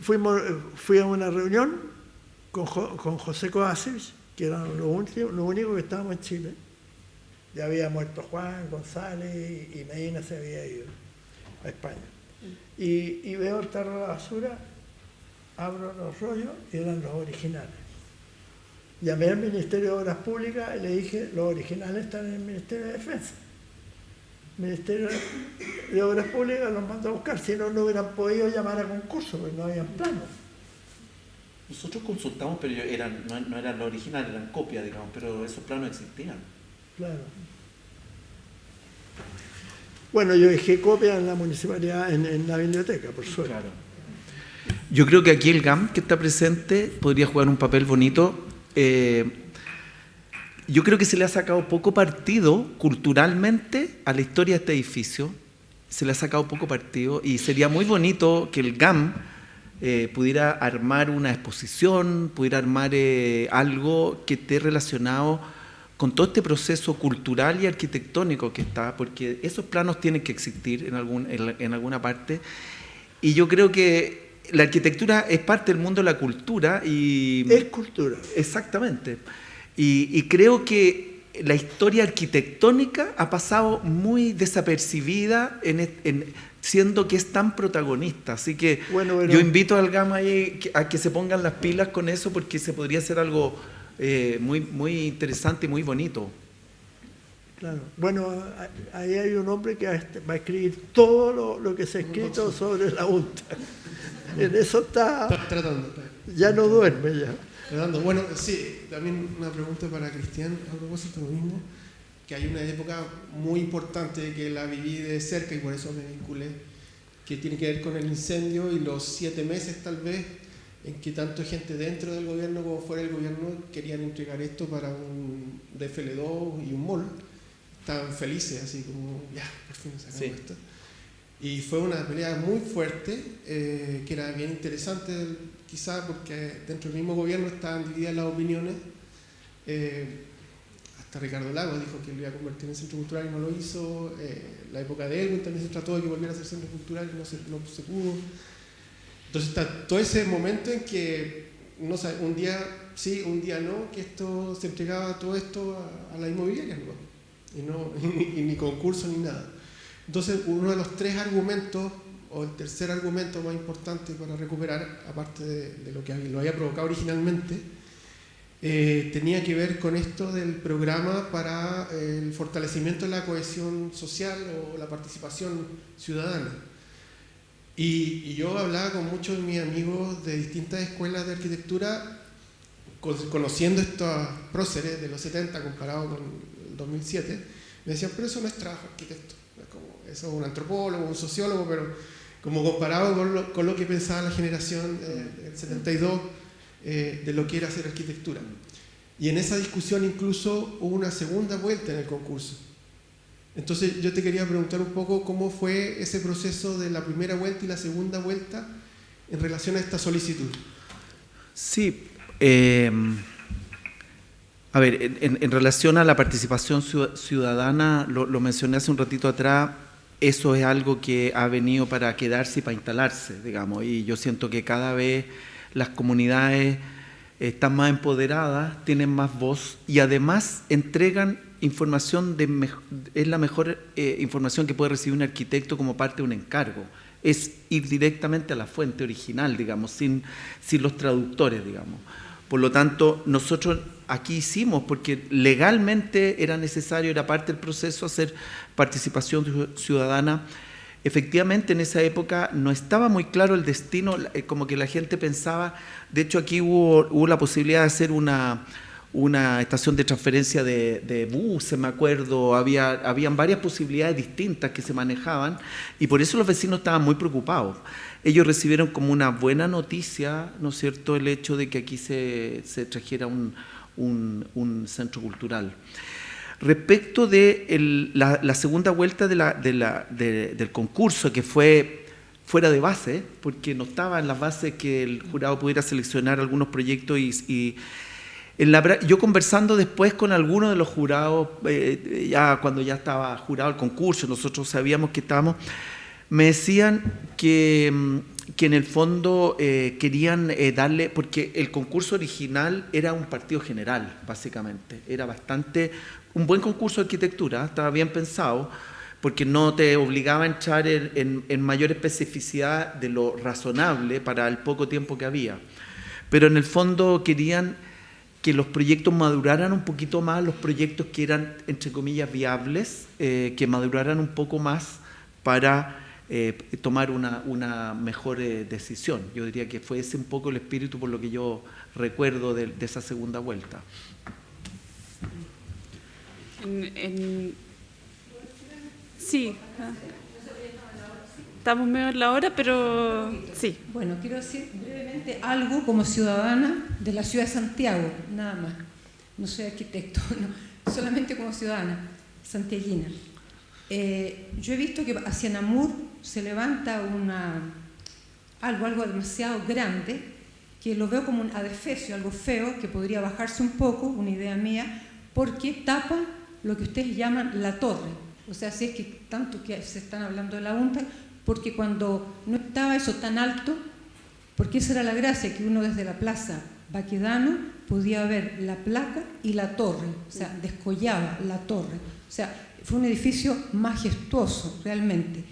Fui a una reunión con José Kovacevic, que eran los únicos que estábamos en Chile. Ya había muerto Juan González y Medina se había ido a España. Y veo el tarro de basura, abro los rollos y eran los originales. Llamé al Ministerio de Obras Públicas y le dije, los originales están en el Ministerio de Defensa. El Ministerio de Obras Públicas los mandó a buscar, si no hubieran podido llamar a concurso, porque no habían planos. Nosotros consultamos, pero no eran los originales, eran copias, digamos, pero esos planos existían. Claro. Bueno, yo dejé copia en la municipalidad, en la biblioteca, por suerte. Claro. Yo creo que aquí el GAM que está presente podría jugar un papel bonito. Yo creo que se le ha sacado poco partido culturalmente a la historia de este edificio. Se le ha sacado poco partido y sería muy bonito que el GAM pudiera armar una exposición, pudiera armar algo que esté relacionado con todo este proceso cultural y arquitectónico que está, porque esos planos tienen que existir en alguna parte. Y yo creo que la arquitectura es parte del mundo de la cultura. Es cultura. Exactamente. Y creo que la historia arquitectónica ha pasado muy desapercibida siendo que es tan protagonista. Así que yo invito al GAM a que se pongan las pilas con eso, porque se podría hacer algo muy, muy interesante y muy bonito. Claro. Bueno, ahí hay un hombre que va a escribir todo lo que se ha escrito sobre la UNTA. En eso está tratando. Ya no duerme ya. Tratando. Bueno, sí, también una pregunta para Cristian, a propósito de lo mismo, que hay una época muy importante que la viví de cerca y por eso me vinculé, que tiene que ver con el incendio y los 7 meses tal vez en que tanto gente dentro del gobierno como fuera del gobierno querían entregar esto para un DFL2 y un mall. Estaban felices, así como, ya, por fin sacamos esto. Y fue una pelea muy fuerte, que era bien interesante, quizás porque dentro del mismo gobierno estaban divididas las opiniones. Hasta Ricardo Lagos dijo que lo iba a convertir en centro cultural y no lo hizo. La época de Elwin también se trató de que volviera a ser centro cultural y no se pudo. Entonces está todo ese momento en que no sabe, un día sí, un día no, que esto se entregaba todo esto a la inmobiliaria, ¿no? Y ni concurso ni nada. Entonces uno de los 3 argumentos, o el tercer argumento más importante para recuperar, aparte de lo que lo había provocado originalmente, tenía que ver con esto del programa para el fortalecimiento de la cohesión social o la participación ciudadana. Y yo hablaba con muchos de mis amigos de distintas escuelas de arquitectura, conociendo estos próceres de los 70 comparado con el 2007, me decían, pero eso no es trabajo arquitecto, eso es un antropólogo, un sociólogo, pero como comparado con lo que pensaba la generación del 72 de lo que era hacer arquitectura. Y en esa discusión incluso hubo una segunda vuelta en el concurso. Entonces yo te quería preguntar un poco cómo fue ese proceso de la primera vuelta y la segunda vuelta en relación a esta solicitud. Sí, a ver, en relación a la participación ciudadana, lo mencioné hace un ratito atrás, eso es algo que ha venido para quedarse y para instalarse, digamos, y yo siento que cada vez las comunidades están más empoderadas, tienen más voz y además entregan información, es la mejor información que puede recibir un arquitecto como parte de un encargo. Es ir directamente a la fuente original, digamos, sin los traductores, digamos. Por lo tanto, nosotros aquí hicimos, porque legalmente era necesario, era parte del proceso, hacer participación ciudadana. Efectivamente, en esa época no estaba muy claro el destino, como que la gente pensaba. De hecho, aquí hubo la posibilidad de hacer una estación de transferencia de buses, me acuerdo, habían varias posibilidades distintas que se manejaban y por eso los vecinos estaban muy preocupados. Ellos recibieron como una buena noticia, ¿no es cierto?, el hecho de que aquí se trajera un centro cultural. Respecto de la segunda vuelta del concurso, que fue fuera de base, porque no estaba en las bases que el jurado pudiera seleccionar algunos proyectos yo conversando después con algunos de los jurados, ya cuando ya estaba jurado el concurso, nosotros sabíamos que estábamos, me decían que en el fondo querían darle, porque el concurso original era un partido general, básicamente, era un buen concurso de arquitectura, estaba bien pensado, porque no te obligaba a entrar en mayor especificidad de lo razonable para el poco tiempo que había. Pero en el fondo querían que los proyectos maduraran un poquito más, los proyectos que eran, entre comillas, viables, que maduraran un poco más para tomar una mejor decisión. Yo diría que fue ese un poco el espíritu por lo que yo recuerdo de esa segunda vuelta. Sí, estamos medio en la hora, pero sí. Bueno, quiero decir brevemente algo como ciudadana de la ciudad de Santiago, nada más. No soy arquitecto, no, solamente como ciudadana santiaguina. Yo he visto que hacia Namur se levanta algo demasiado grande, que lo veo como un adefesio, algo feo, que podría bajarse un poco, una idea mía, porque tapa lo que ustedes llaman la torre. O sea, si es que tanto que se están hablando de la UNTA, porque cuando no estaba eso tan alto, porque esa era la gracia, que uno desde la plaza Baquedano podía ver la placa y la torre, o sea, descollaba la torre. O sea, fue un edificio majestuoso, realmente.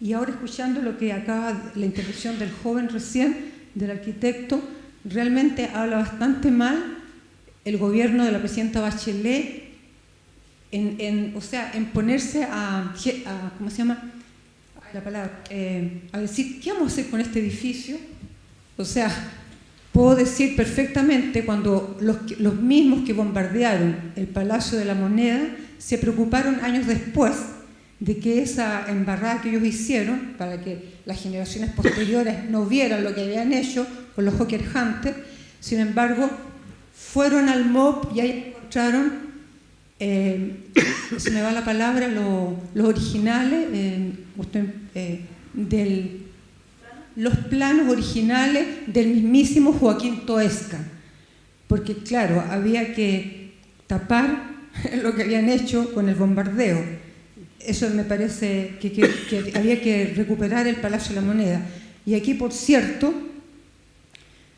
Y ahora escuchando lo que acaba, la intervención del joven recién, del arquitecto, realmente habla bastante mal el gobierno de la presidenta Bachelet en ponerse a ¿cómo se llama? La palabra, a decir, ¿qué vamos a hacer con este edificio? O sea, puedo decir perfectamente cuando los mismos que bombardearon el Palacio de la Moneda se preocuparon años después de que esa embarrada que ellos hicieron, para que las generaciones posteriores no vieran lo que habían hecho con los Hawker Hunter, sin embargo, fueron al MOB y ahí encontraron, se me va la palabra, los originales, los planos originales del mismísimo Joaquín Toesca, porque claro, había que tapar lo que habían hecho con el bombardeo. Eso me parece que había que recuperar el Palacio de la Moneda. Y aquí, por cierto,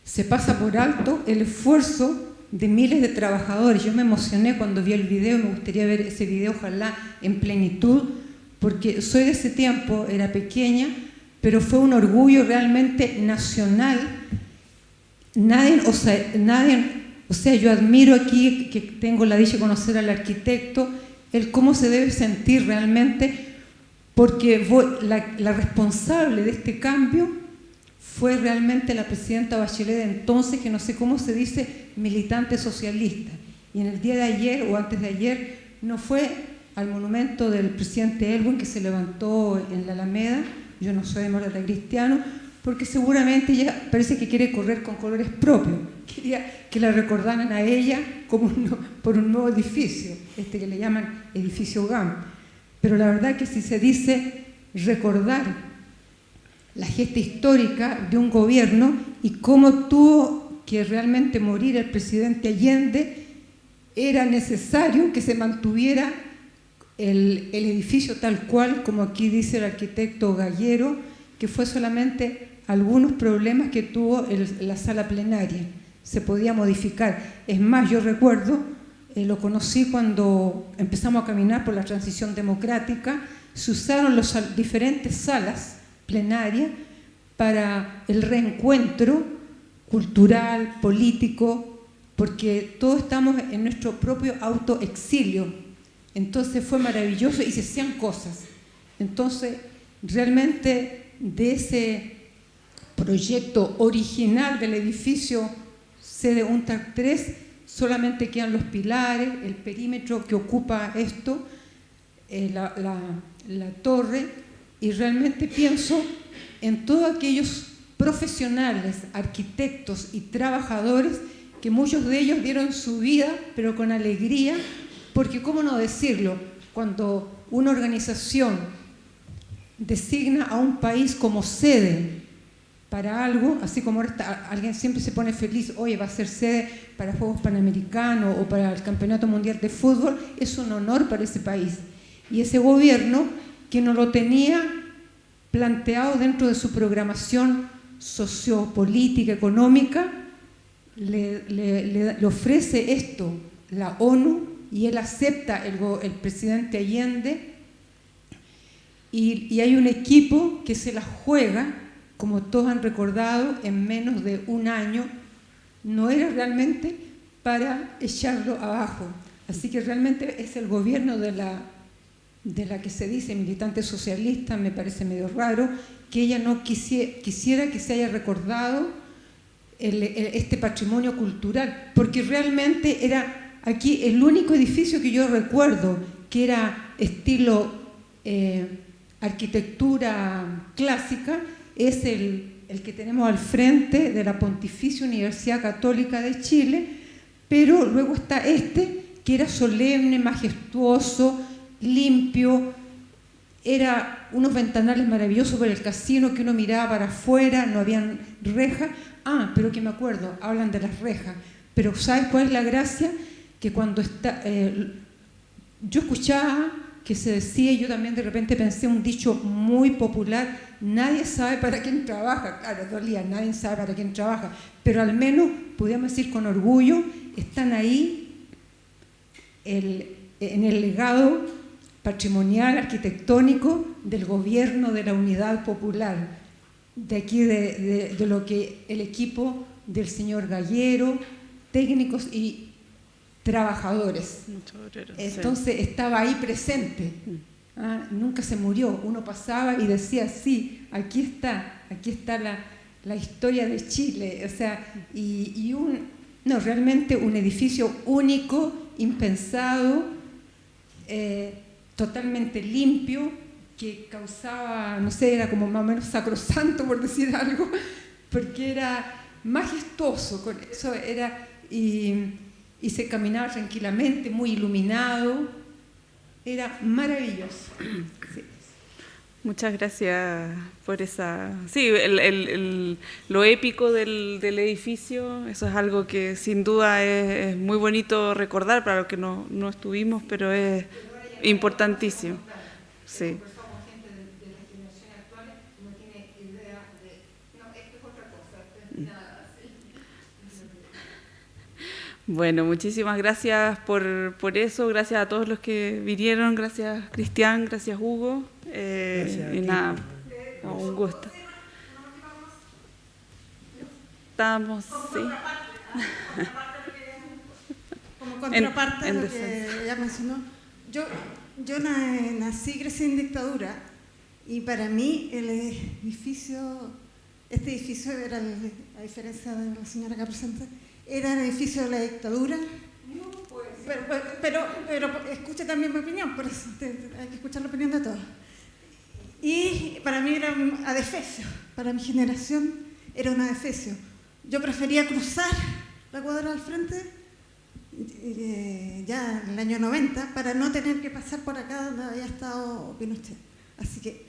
se pasa por alto el esfuerzo de miles de trabajadores. Yo me emocioné cuando vi el video, me gustaría ver ese video, ojalá en plenitud, porque soy de ese tiempo, era pequeña, pero fue un orgullo realmente nacional. Yo admiro aquí, que tengo la dicha de conocer al arquitecto, el cómo se debe sentir realmente, porque la responsable de este cambio fue realmente la presidenta Bachelet de entonces, que no sé cómo se dice, militante socialista. Y en el día de ayer, o antes de ayer, no fue al monumento del presidente Elwin, que se levantó en la Alameda, yo no soy demócrata cristiano, porque seguramente ella parece que quiere correr con colores propios. Quería que la recordaran a ella como por un nuevo edificio, que le llaman edificio GAM. Pero la verdad que si se dice recordar la gesta histórica de un gobierno y cómo tuvo que realmente morir el presidente Allende, era necesario que se mantuviera el edificio tal cual, como aquí dice el arquitecto Gallero, que fue solamente algunos problemas que tuvo la sala plenaria. Se podía modificar. Es más, yo recuerdo, lo conocí cuando empezamos a caminar por la transición democrática, se usaron las diferentes salas plenarias para el reencuentro cultural, político, porque todos estamos en nuestro propio autoexilio. Entonces fue maravilloso y se hacían cosas. Entonces, realmente de ese proyecto original del edificio sede UNTAD 3 solamente quedan los pilares, el perímetro que ocupa esto, la torre, y realmente pienso en todos aquellos profesionales, arquitectos y trabajadores que muchos de ellos dieron su vida, pero con alegría, porque cómo no decirlo, cuando una organización designa a un país como sede para algo, así como alguien siempre se pone feliz, oye, va a ser sede para Juegos Panamericanos o para el Campeonato Mundial de Fútbol, es un honor para ese país. Y ese gobierno, que no lo tenía planteado dentro de su programación sociopolítica, económica, le ofrece esto, la ONU, y él acepta el presidente Allende, y hay un equipo que se la juega, como todos han recordado, en menos de un año. No era realmente para echarlo abajo. Así que realmente es el gobierno de la que se dice militante socialista, me parece medio raro, que ella no quisiera que se haya recordado este patrimonio cultural, porque realmente era aquí el único edificio que yo recuerdo que era estilo arquitectura clásica, es el que tenemos al frente de la Pontificia Universidad Católica de Chile, pero luego está que era solemne, majestuoso, limpio, era unos ventanales maravillosos por el casino que uno miraba para afuera, no habían rejas. Pero que me acuerdo, hablan de las rejas, pero ¿sabes cuál es la gracia? Que cuando yo escuchaba que se decía, y yo también de repente pensé un dicho muy popular, nadie sabe para quién trabaja. Claro, dolía, nadie sabe para quién trabaja, pero al menos podíamos decir con orgullo, están ahí en el legado patrimonial, arquitectónico del gobierno de la Unidad Popular, de aquí de lo que el equipo del señor Gallero, técnicos y trabajadores. Entonces estaba ahí presente, nunca se murió, uno pasaba y decía, sí, aquí está la historia de Chile, o sea, realmente un edificio único, impensado, totalmente limpio, que causaba, no sé, era como más o menos sacrosanto, por decir algo, porque era majestuoso, con eso era, y se caminaba tranquilamente, muy iluminado, era maravilloso. Sí. Muchas gracias por esa... Sí, lo épico del edificio, eso es algo que sin duda es muy bonito recordar para los que no estuvimos, pero es importantísimo. Sí. Bueno, muchísimas gracias por eso, gracias a todos los que vinieron, gracias Cristian, gracias Hugo, y nada, un gusto. Estamos, sí. Como contraparte de lo que ella mencionó, yo nací y crecí en dictadura, y para mí este edificio era, a diferencia de la señora que presenta, era el edificio de la dictadura. Pero escuche también mi opinión, por eso hay que escuchar la opinión de todos. Y para mí era un adefesio, para mi generación era un adefesio. Yo prefería cruzar la cuadra al frente ya en el año 90 para no tener que pasar por acá donde había estado Pinochet. Así que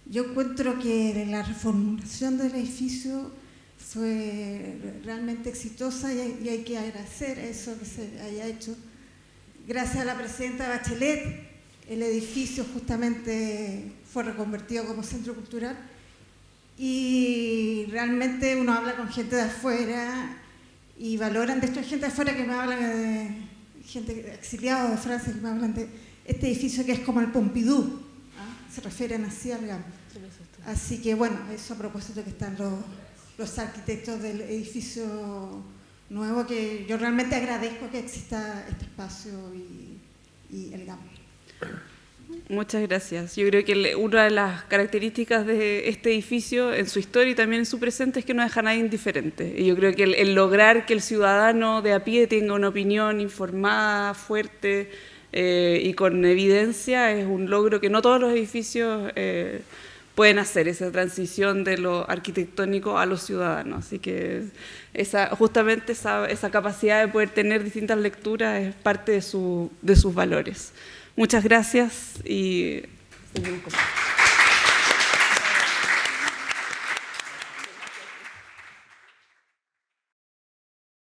yo encuentro que la reformulación del edificio fue realmente exitosa y hay que agradecer eso que se haya hecho. Gracias a la presidenta Bachelet, el edificio justamente fue reconvertido como centro cultural y realmente uno habla con gente de afuera y valoran, de hecho hay gente de afuera que me habla de gente exiliada de Francia que me hablan de este edificio que es como el Pompidou, ¿ah? Se refieren así al GAM. Así que bueno, eso a propósito que están los arquitectos del edificio nuevo, que yo realmente agradezco que exista este espacio y el GAM. Muchas gracias. Yo creo que una de las características de este edificio en su historia y también en su presente es que no deja a nadie indiferente. Y yo creo que el lograr que el ciudadano de a pie tenga una opinión informada, fuerte y con evidencia es un logro que no todos los edificios pueden hacer, esa transición de lo arquitectónico a lo ciudadano. Así que justamente esa capacidad de poder tener distintas lecturas es parte de sus valores. Muchas gracias y seguimos con